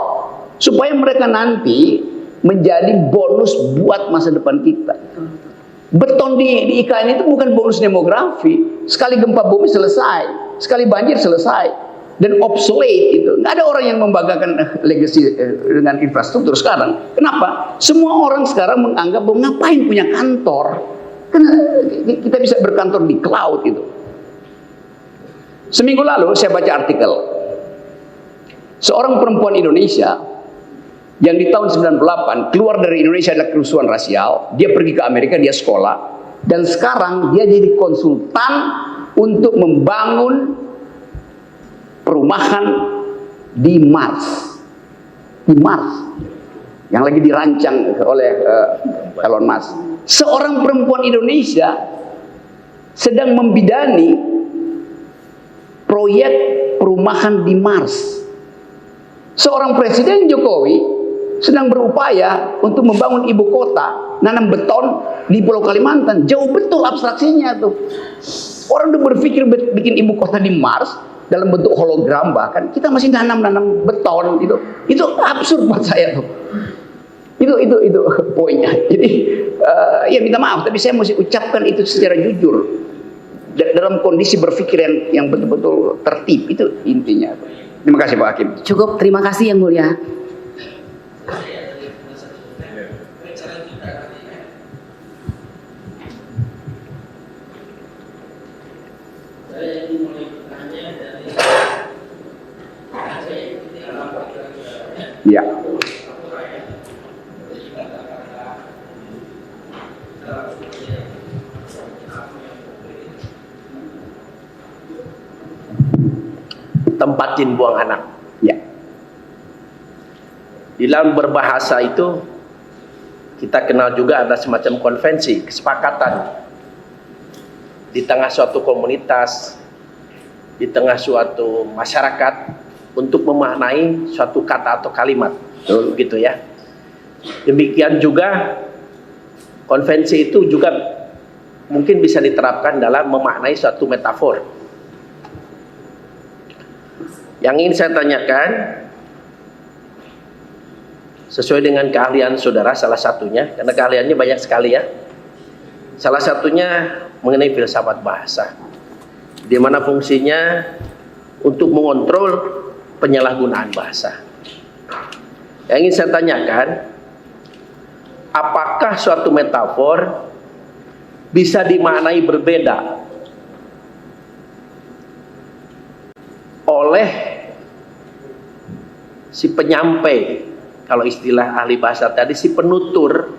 Supaya mereka nanti menjadi bonus buat masa depan kita. Beton di IKN itu bukan bonus demografi. Sekali gempa bumi selesai. Sekali banjir selesai. Dan obsolete itu. Nggak ada orang yang membanggakan legacy dengan infrastruktur sekarang. Kenapa? Semua orang sekarang menganggap bahwa ngapain punya kantor. Karena kita bisa berkantor di cloud itu. Seminggu lalu saya baca artikel. Seorang perempuan Indonesia yang di tahun 98 keluar dari Indonesia adalah kerusuhan rasial. Dia pergi ke Amerika, dia sekolah. Dan sekarang dia jadi konsultan untuk membangun perumahan di Mars. Di Mars. Yang lagi dirancang oleh Elon Musk. Seorang perempuan Indonesia sedang membidani proyek perumahan di Mars. Seorang Presiden Jokowi sedang berupaya untuk membangun ibu kota, nanam beton di Pulau Kalimantan. Jauh betul abstraksinya tuh. Orang udah berpikir bikin ibu kota di Mars dalam bentuk hologram, bahkan kita masih nanam beton gitu. Itu absurd buat saya tuh. Itu poinnya. Jadi ya minta maaf, tapi saya mesti ucapkan itu secara jujur. Dalam kondisi berpikir yang betul-betul tertib, itu intinya. Terima kasih Pak Hakim.
Cukup, terima kasih Yang Mulia.
Ya.
Tempat jin buang anak.
Ya.
Di dalam berbahasa itu kita kenal juga ada semacam konvensi, kesepakatan di tengah suatu komunitas, di tengah suatu masyarakat untuk memaknai suatu kata atau kalimat, gitu ya. Demikian juga konvensi itu juga mungkin bisa diterapkan dalam memaknai suatu metafor. Yang ingin saya tanyakan, sesuai dengan keahlian saudara salah satunya, karena keahliannya banyak sekali ya. Salah satunya mengenai filsafat bahasa, di mana fungsinya untuk mengontrol penyalahgunaan bahasa. Yang ingin saya tanyakan, apakah suatu metafor bisa dimaknai berbeda oleh si penyampai, kalau istilah ahli bahasa tadi si penutur,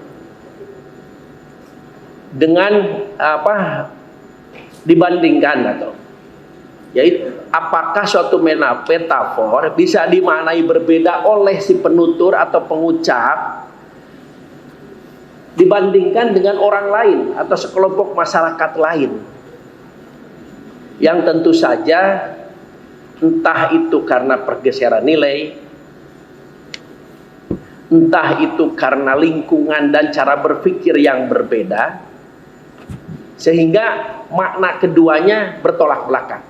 dengan dibandingkan atau yaitu apakah suatu metafor bisa dimaknai berbeda oleh si penutur atau pengucap dibandingkan dengan orang lain atau sekelompok masyarakat lain, yang tentu saja entah itu karena pergeseran nilai, entah itu karena lingkungan dan cara berpikir yang berbeda, sehingga makna keduanya bertolak belakang.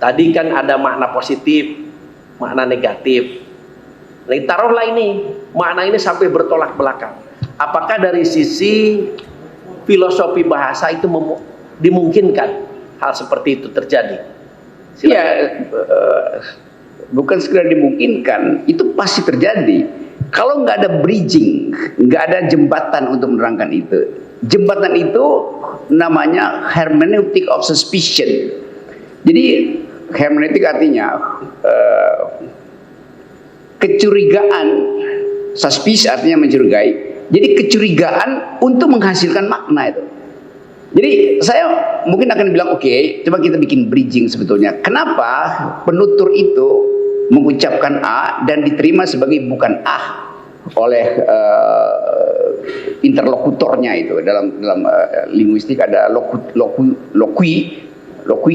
Tadi kan ada makna positif, makna negatif. Nah, taruhlah ini, makna ini sampai bertolak belakang. Apakah dari sisi filosofi bahasa itu dimungkinkan hal seperti itu terjadi?
Ya, bukan sekedar dimungkinkan, itu pasti terjadi. Kalau nggak ada bridging, nggak ada jembatan untuk menerangkan itu. Jembatan itu namanya hermeneutic of suspicion. Jadi hermeneutik artinya kecurigaan, suspicious artinya mencurigai. Jadi kecurigaan untuk menghasilkan makna itu. Jadi saya mungkin akan bilang oke, coba kita bikin bridging sebetulnya. Kenapa penutur itu mengucapkan A dan diterima sebagai bukan A oleh interlokutornya itu. Dalam linguistik ada lokui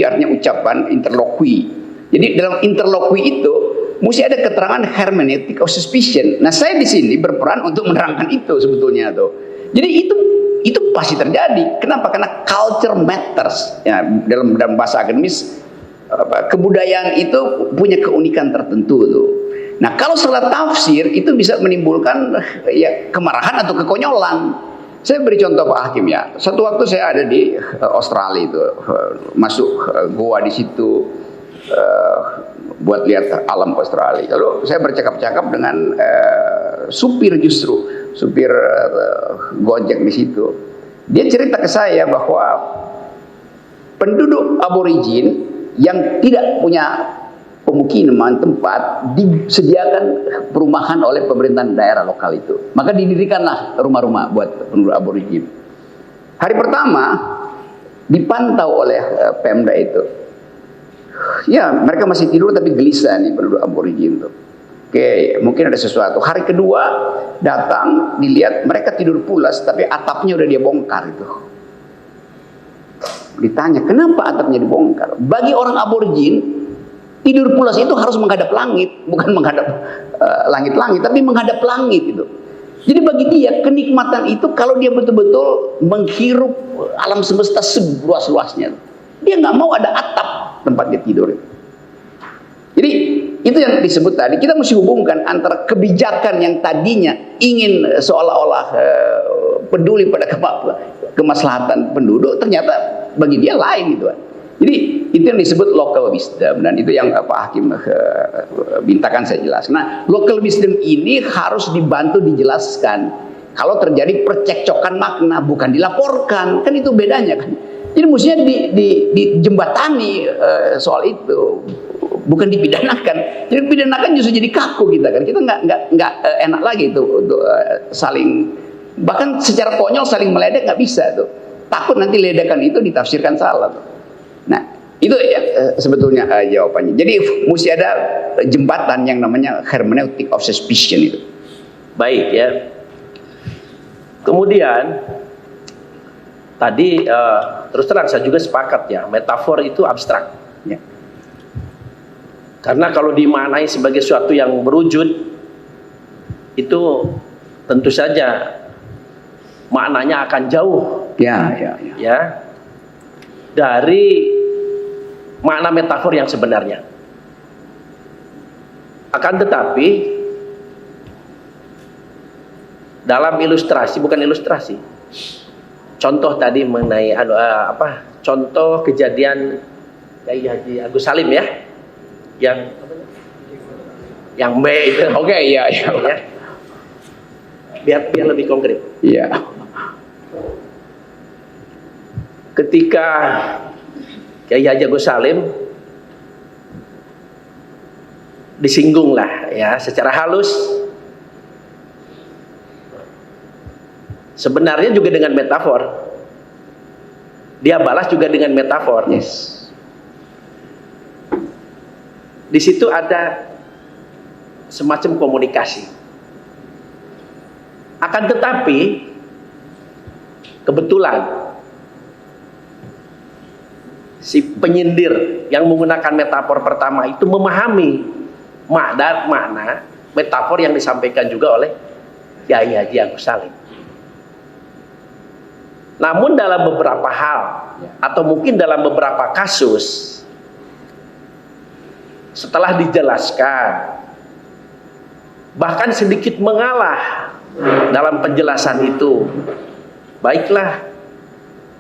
artinya ucapan, interlokui. Jadi dalam interlokui itu mesti ada keterangan hermeneutic of suspicion. Nah, saya di sini berperan untuk menerangkan itu sebetulnya tuh. Jadi itu pasti terjadi. Kenapa? Karena culture matters. Ya, dalam bahasa akademis kebudayaan itu punya keunikan tertentu tuh. Nah, kalau salah tafsir itu bisa menimbulkan ya kemarahan atau kekonyolan. Saya beri contoh Pak Hakim ya. Satu waktu saya ada di Australia itu, masuk goa di situ buat lihat alam Australia. Lalu saya bercakap-cakap dengan supir Gojek di situ. Dia cerita ke saya bahwa penduduk aborigin yang tidak punya pemukiman tempat disediakan perumahan oleh pemerintahan daerah lokal itu. Maka didirikanlah rumah-rumah buat penduduk aborigin. Hari pertama dipantau oleh Pemda itu. Ya, mereka masih tidur tapi gelisah nih penduduk aborigin itu. Oke, mungkin ada sesuatu. Hari kedua datang, dilihat mereka tidur pulas tapi atapnya udah dia bongkar itu. Ditanya, kenapa atapnya dibongkar? Bagi orang aborigin, tidur pulas itu harus menghadap langit, bukan menghadap langit-langit, tapi menghadap langit itu. Jadi bagi dia kenikmatan itu kalau dia betul-betul menghirup alam semesta seluas-luasnya. Dia nggak mau ada atap tempat dia tidur itu. Jadi itu yang disebut tadi, kita mesti hubungkan antara kebijakan yang tadinya ingin seolah-olah peduli pada kemaslahatan penduduk, ternyata bagi dia lain gitu kan. Jadi itu yang disebut local wisdom, dan itu yang Pak Hakim mintakan saya jelas. Nah, local wisdom ini harus dibantu dijelaskan. Kalau terjadi percekcokan makna, bukan dilaporkan, kan itu bedanya kan. Jadi mestinya dijembatani soal itu, bukan dipidanakan. Jadi pidanakan justru jadi kaku kita kan. Kita nggak enak lagi itu untuk saling, bahkan secara konyol saling meledek nggak bisa tuh. Takut nanti ledekan itu ditafsirkan salah tuh. Nah, itu ya sebetulnya jawabannya. Jadi mesti ada jembatan yang namanya hermeneutic of suspicion itu.
Baik ya. Kemudian tadi terus terang saya juga sepakat ya, metafor itu abstrak. Ya. Karena kalau dimaknai sebagai sesuatu yang berwujud, itu tentu saja maknanya akan jauh. Ya. Dari makna metafor yang sebenarnya. Akan tetapi dalam ilustrasi, bukan ilustrasi, contoh tadi mengenai contoh kejadian Kiai Haji Agus Salim ya, yang B itu.
Oke, iya.
Biar lebih konkret.
Iya.
Ketika Kiai Haji Agus Salim disinggung lah ya secara halus, sebenarnya juga dengan metafor, dia balas juga dengan metafor.
Yes.
Di situ ada semacam komunikasi. Akan tetapi kebetulan si penyindir yang menggunakan metafor pertama itu memahami makna metafor yang disampaikan juga oleh Kiai Haji Agus Salim. Namun dalam beberapa hal atau mungkin dalam beberapa kasus, setelah dijelaskan bahkan sedikit mengalah dalam penjelasan itu, baiklah,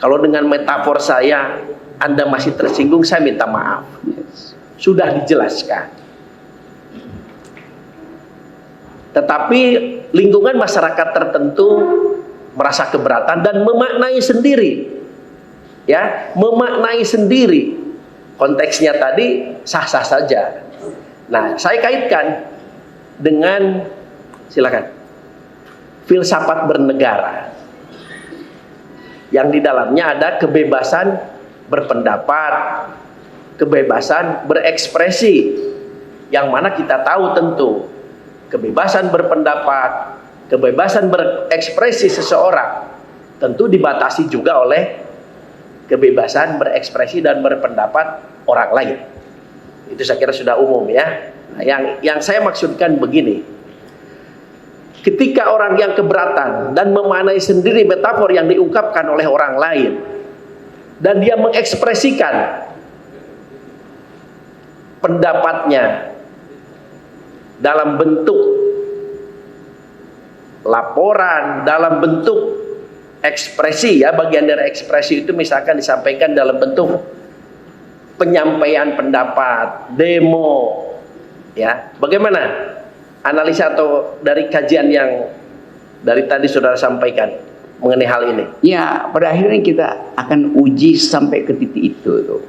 kalau dengan metafor saya Anda masih tersinggung, saya minta maaf. Sudah dijelaskan. Tetapi lingkungan masyarakat tertentu merasa keberatan dan memaknai sendiri. Ya, memaknai sendiri. Konteksnya tadi sah-sah saja. Nah, saya kaitkan dengan, silakan, filsafat bernegara. Yang di dalamnya ada kebebasan berpendapat, kebebasan berekspresi, yang mana kita tahu tentu kebebasan berpendapat, kebebasan berekspresi seseorang tentu dibatasi juga oleh kebebasan berekspresi dan berpendapat orang lain. Itu saya kira sudah umum ya. Nah, yang saya maksudkan begini, ketika orang yang keberatan dan memaknai sendiri metafor yang diungkapkan oleh orang lain, dan dia mengekspresikan pendapatnya dalam bentuk laporan, dalam bentuk ekspresi ya, bagian dari ekspresi itu misalkan disampaikan dalam bentuk penyampaian pendapat, demo ya. Bagaimana analisa atau dari kajian yang dari tadi saudara sampaikan mengenai hal ini?
Ya, pada akhirnya kita akan uji sampai ke titik itu tuh.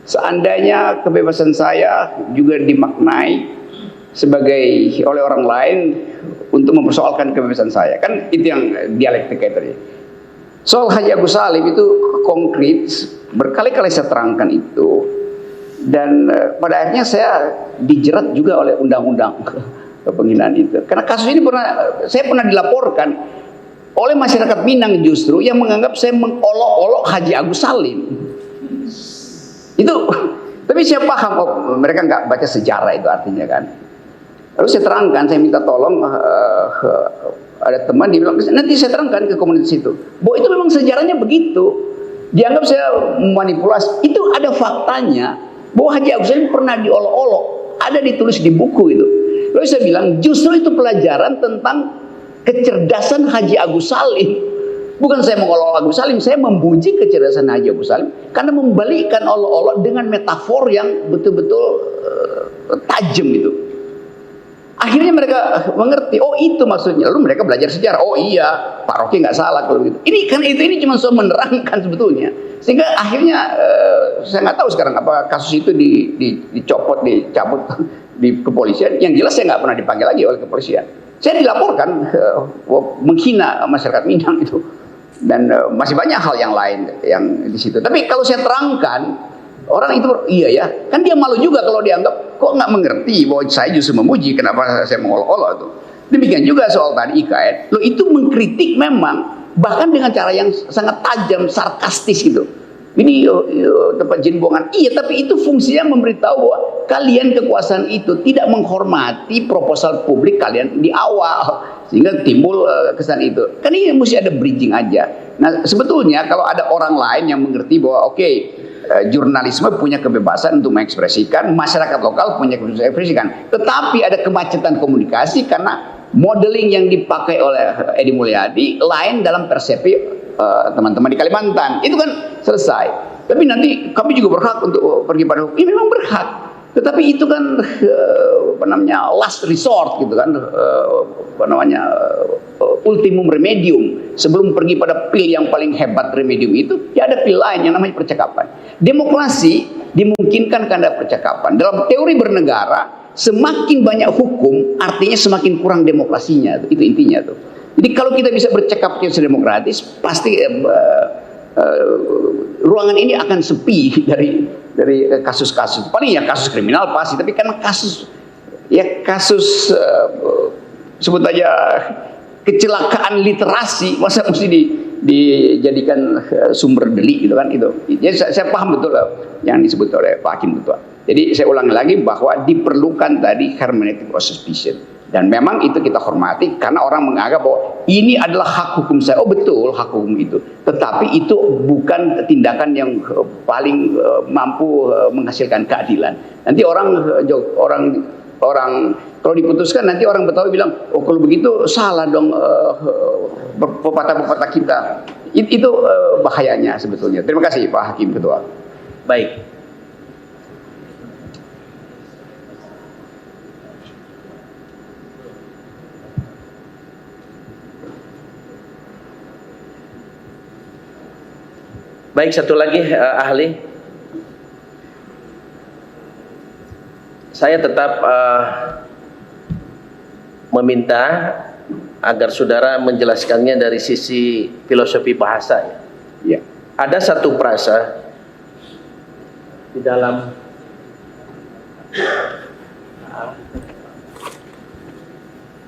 Seandainya kebebasan saya juga dimaknai sebagai oleh orang lain untuk mempersoalkan kebebasan saya, kan itu yang dialektika tadi. Soal Haji Agus Salim itu konkret, berkali-kali saya terangkan itu, dan pada akhirnya saya dijerat juga oleh undang-undang penghinaan itu. Karena kasus ini saya pernah dilaporkan oleh masyarakat Minang justru yang menganggap saya mengolok-olok Haji Agus Salim. Itu, tapi saya paham, mereka nggak baca sejarah itu artinya kan. Lalu saya terangkan, saya minta tolong, ada teman dia bilang, nanti saya terangkan ke komunitas itu, bahwa itu memang sejarahnya begitu. Dianggap saya manipulasi. Itu ada faktanya bahwa Haji Agus Salim pernah diolok-olok, ada ditulis di buku itu. Lalu saya bilang, justru itu pelajaran tentang kecerdasan Haji Agus Salim. Bukan saya mengolok Agus Salim, saya memuji kecerdasan Haji Agus Salim karena membalikkan olok-olok dengan metafor yang betul-betul tajam itu. Akhirnya mereka mengerti, oh itu maksudnya. Lalu mereka belajar sejarah. Oh iya, Pak Rocky nggak salah kalau gitu. Ini kan ini cuma soal menerangkan sebetulnya. Sehingga akhirnya saya nggak tahu sekarang apa kasus itu dicopot, dicabut di kepolisian. Yang jelas saya nggak pernah dipanggil lagi oleh kepolisian. Saya dilaporkan menghina masyarakat Minang itu. Dan masih banyak hal yang lain yang di situ. Tapi kalau saya terangkan, orang itu iya ya, kan dia malu juga kalau dianggap kok nggak mengerti bahwa saya justru memuji, kenapa saya mengolok-olok itu. Demikian juga soal tadi IKN, lo itu mengkritik memang, bahkan dengan cara yang sangat tajam, sarkastis gitu. Ini tempat jin buangan, iya, tapi itu fungsinya memberitahu bahwa kalian kekuasaan itu tidak menghormati proposal publik kalian di awal, sehingga timbul kesan itu. Kan ini mesti ada bridging aja. Nah sebetulnya kalau ada orang lain yang mengerti bahwa oke, jurnalisme punya kebebasan untuk mengekspresikan, masyarakat lokal punya kebebasan mengekspresikan. Tetapi ada kemacetan komunikasi karena modeling yang dipakai oleh Edi Mulyadi lain dalam persepsi teman-teman di Kalimantan. Itu kan selesai. Tapi nanti kami juga berhak untuk pergi pada hukum. Memang berhak. Tetapi itu kan last resort gitu kan, ultimum remedium. Sebelum pergi pada pil yang paling hebat remedium itu, ya ada pil lain yang namanya percakapan. Demokrasi dimungkinkan karena percakapan. Dalam teori bernegara, semakin banyak hukum, artinya semakin kurang demokrasinya. Itu intinya tuh. Jadi kalau kita bisa bercakap secara demokratis, pasti ruangan ini akan sepi dari kasus-kasus. Paling ya kasus kriminal pasti, tapi karena kasus sebut aja kecelakaan literasi, masa mesti dijadikan sumber delik gitu kan itu. Jadi saya paham betul yang disebut oleh Pak Hakim betul. Jadi saya ulangi lagi bahwa diperlukan tadi hermeneutic of suspicion. Dan memang itu kita hormati karena orang menganggap bahwa ini adalah hak hukum saya. Oh betul hak hukum itu. Tetapi itu bukan tindakan yang paling mampu menghasilkan keadilan. Nanti orang kalau diputuskan nanti orang Betawi bilang, oh kalau begitu salah dong pepatah-pepatah kita. Itu bahayanya sebetulnya. Terima kasih Pak Hakim Ketua.
Baik. Baik, satu lagi ahli. Saya tetap meminta agar saudara menjelaskannya dari sisi filosofi bahasa.
Ya.
Ada satu frasa di dalam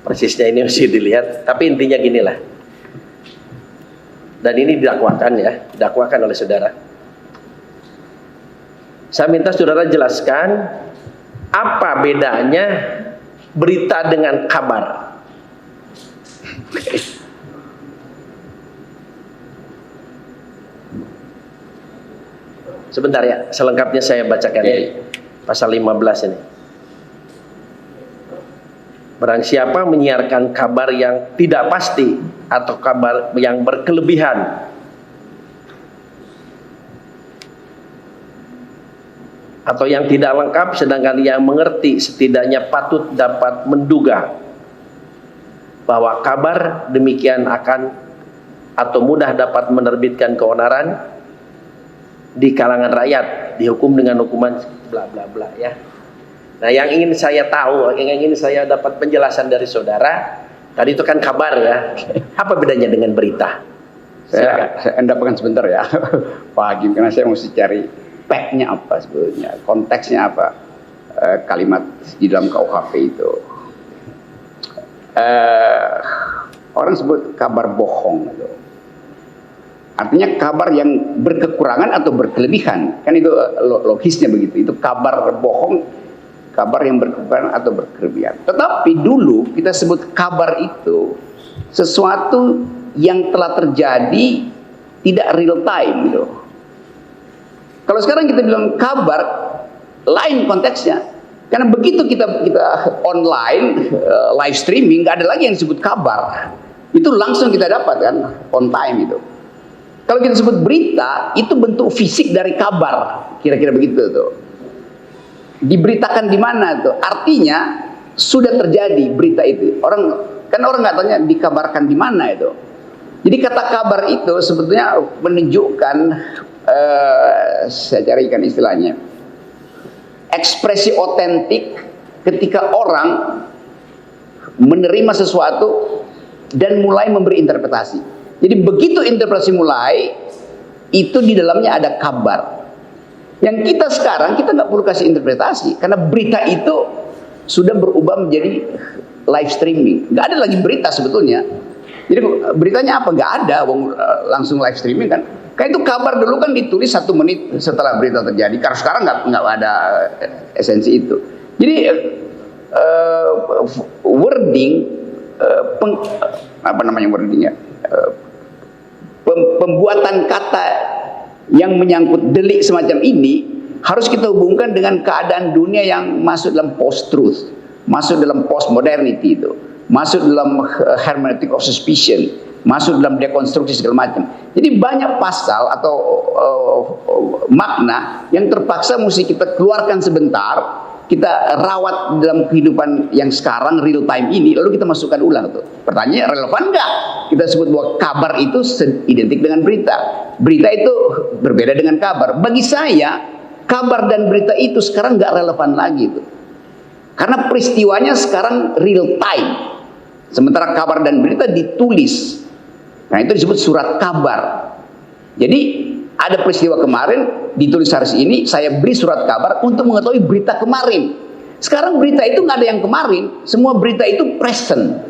persisnya ini mesti dilihat, tapi intinya ginilah. Dan ini didakwakan oleh saudara. Saya minta saudara jelaskan apa bedanya berita dengan kabar. Sebentar ya, selengkapnya saya bacakan pasal 15 ini. Barang siapa menyiarkan kabar yang tidak pasti atau kabar yang berkelebihan atau yang tidak lengkap, sedangkan yang mengerti setidaknya patut dapat menduga bahwa kabar demikian akan atau mudah dapat menerbitkan keonaran di kalangan rakyat, dihukum dengan hukuman bla bla bla ya. Nah, yang ingin saya tahu, yang ingin saya dapat penjelasan dari saudara, tadi itu kan kabar ya. Apa bedanya dengan berita?
Saya endapkan sebentar ya, Pak Hakim, karena saya mesti cari fact-nya apa sebetulnya, konteksnya apa, kalimat di dalam KUHP itu. Orang sebut kabar bohong itu. Artinya kabar yang berkekurangan atau berkelebihan, kan itu logisnya begitu. Itu kabar bohong, kabar yang berkekurangan atau berkelebihan. Tetapi dulu kita sebut kabar itu sesuatu yang telah terjadi tidak real time gitu. Kalau sekarang kita bilang kabar, lain konteksnya. Karena begitu kita online, live streaming, nggak ada lagi yang disebut kabar. Itu langsung kita dapat kan, on time itu. Kalau kita sebut berita, itu bentuk fisik dari kabar, kira-kira begitu tuh. Diberitakan di mana tuh? Artinya sudah terjadi berita itu. Kan orang nggak tanya dikabarkan di mana itu. Jadi kata kabar itu sebetulnya menunjukkan, saya carikan istilahnya, ekspresi otentik ketika orang menerima sesuatu dan mulai memberi interpretasi. Jadi begitu interpretasi mulai, itu di dalamnya ada kabar. Yang kita sekarang, kita nggak perlu kasih interpretasi, karena berita itu sudah berubah menjadi live streaming. Nggak ada lagi berita sebetulnya. Jadi beritanya apa? Nggak ada, langsung live streaming kan. Kayak itu kabar dulu kan ditulis 1 menit setelah berita terjadi. Karena sekarang nggak ada esensi itu. Jadi wording, apa namanya wordingnya? Pembuatan kata yang menyangkut delik semacam ini harus kita hubungkan dengan keadaan dunia yang masuk dalam post-truth, masuk dalam post-modernity itu, masuk dalam hermeneutic of suspicion, masuk dalam dekonstruksi segala macam. Jadi banyak pasal atau makna yang terpaksa mesti kita keluarkan sebentar, kita rawat dalam kehidupan yang sekarang real time ini, lalu kita masukkan ulang tuh. Pertanyaannya, relevan nggak? Kita sebut bahwa kabar itu identik dengan berita. Berita itu berbeda dengan kabar. Bagi saya, kabar dan berita itu sekarang nggak relevan lagi tuh. Karena peristiwanya sekarang real time. Sementara kabar dan berita ditulis. Nah, itu disebut surat kabar. Jadi ada peristiwa kemarin, ditulis hari ini, saya beri surat kabar untuk mengetahui berita kemarin. Sekarang berita itu nggak ada yang kemarin, semua berita itu present.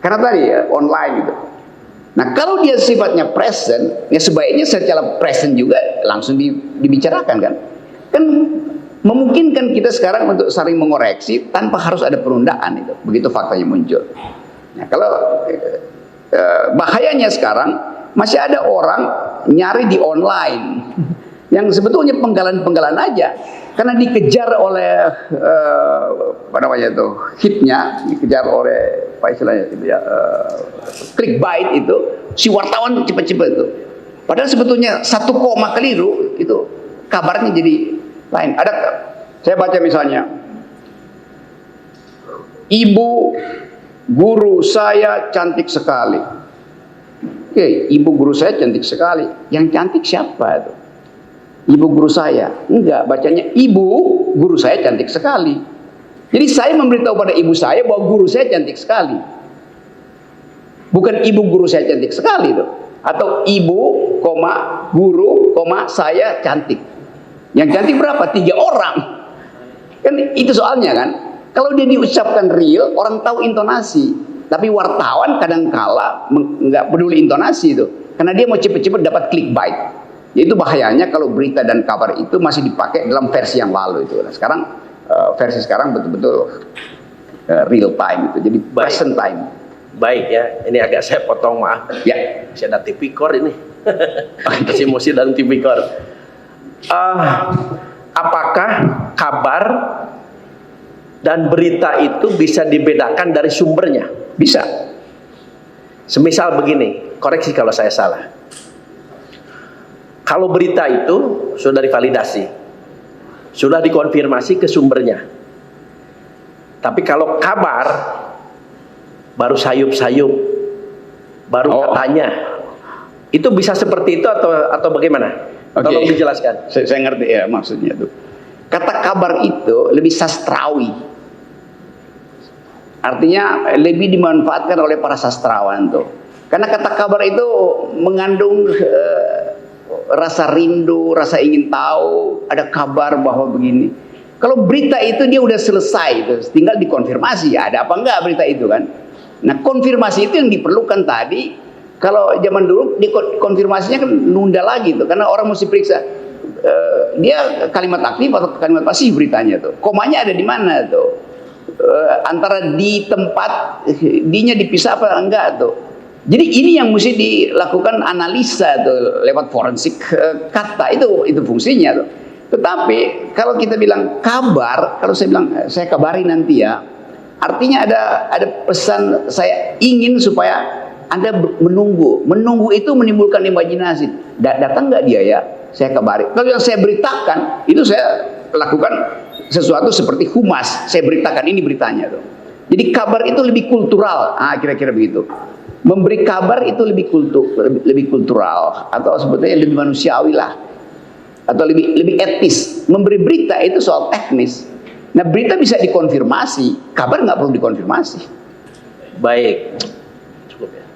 Karena tadi ya, online gitu. Nah, kalau dia sifatnya present, ya sebaiknya secara present juga langsung dibicarakan kan. Kan memungkinkan kita sekarang untuk saling mengoreksi tanpa harus ada penundaan itu. Begitu faktanya muncul. Nah, kalau bahayanya sekarang masih ada orang nyari di online yang sebetulnya penggalan-penggalan aja, karena dikejar oleh apa namanya itu, hitnya, dikejar oleh apa istilahnya itu ya, clickbait itu, si wartawan cepat-cepat itu. Padahal sebetulnya satu koma keliru itu kabarnya jadi lain. Ada, saya baca misalnya, ibu guru saya cantik sekali. Oke, ibu guru saya cantik sekali. Yang cantik siapa itu? Ibu guru saya. Enggak, bacanya ibu guru saya cantik sekali. Jadi saya memberitahu pada ibu saya bahwa guru saya cantik sekali. Bukan ibu guru saya cantik sekali itu. Atau ibu, guru, saya cantik. Yang cantik berapa? 3 orang. Kan itu soalnya kan. Kalau dia diucapkan real, orang tahu intonasi. Tapi wartawan kadangkala nggak peduli intonasi itu. Karena dia mau cepet-cepet dapat clickbait. Itu bahayanya kalau berita dan kabar itu masih dipakai dalam versi yang lalu itu. Nah, sekarang versi sekarang betul-betul real time itu. Jadi present time.
Baik ya, ini agak saya potong, maaf.
Ya.
Masih ada tipikor ini. Masih emosi dan tipikor. Apakah kabar dan berita itu bisa dibedakan dari sumbernya?
Bisa.
Semisal begini, koreksi kalau saya salah. Kalau berita itu sudah divalidasi, sudah dikonfirmasi ke sumbernya. Tapi kalau kabar baru sayup-sayup, baru katanya, itu bisa seperti itu atau bagaimana? Tolong dijelaskan.
Saya ngerti ya maksudnya tuh. Kata kabar itu lebih sastrawi. Artinya lebih dimanfaatkan oleh para sastrawan tuh. Karena kata kabar itu mengandung rasa rindu, rasa ingin tahu, ada kabar bahwa begini. Kalau berita itu dia udah selesai itu, tinggal dikonfirmasi ada apa enggak berita itu kan. Nah, konfirmasi itu yang diperlukan tadi. Kalau zaman dulu konfirmasinya kan nunda lagi tuh, karena orang mesti periksa dia kalimat aktif atau kalimat pasif beritanya tuh. Komanya ada di mana tuh? Antara di tempat dinya dipisah apa enggak tuh. Jadi ini yang mesti dilakukan analisa tuh lewat forensik kata, itu fungsinya tuh. Tetapi kalau kita bilang kabar, kalau saya bilang saya kabari nanti ya, artinya ada pesan saya ingin supaya Anda menunggu. Menunggu itu menimbulkan imajinasi. Datang nggak dia ya? Saya kabari. Kalau yang saya beritakan itu saya lakukan sesuatu seperti humas. Saya beritakan ini beritanya tuh. Jadi kabar itu lebih kultural. Kira-kira begitu. Memberi kabar itu lebih kultural atau sebetulnya lebih manusiawi lah, atau lebih etis. Memberi berita itu soal teknis. Nah, berita bisa dikonfirmasi, kabar nggak perlu dikonfirmasi.
Baik, cukup ya.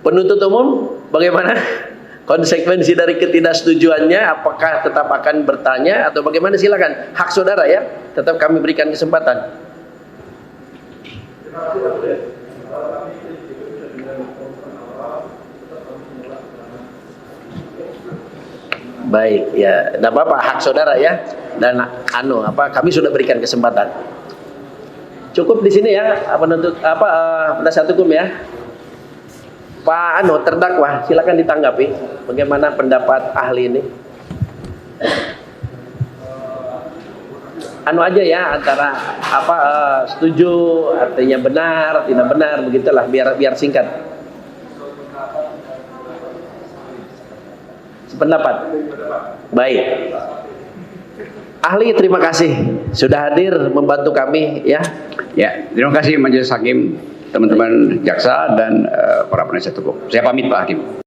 Penuntut umum, bagaimana konsekuensi dari ketidaksetujuannya? Apakah tetap akan bertanya atau bagaimana? Silakan, hak saudara ya. Tetap kami berikan kesempatan. Baik ya, tidak apa-apa, hak saudara ya. Dan kami sudah berikan kesempatan. Cukup di sini ya, penasihat hukum ya. Pak terdakwa, silakan ditanggapi bagaimana pendapat ahli ini. Aja ya, antara setuju artinya benar, tidak benar, begitulah, biar singkat. Sependapat. Baik. Ahli, terima kasih sudah hadir membantu kami ya.
Ya, terima kasih Majelis Hakim, teman-teman jaksa dan para penasihat hukum. Saya pamit Pak Hakim.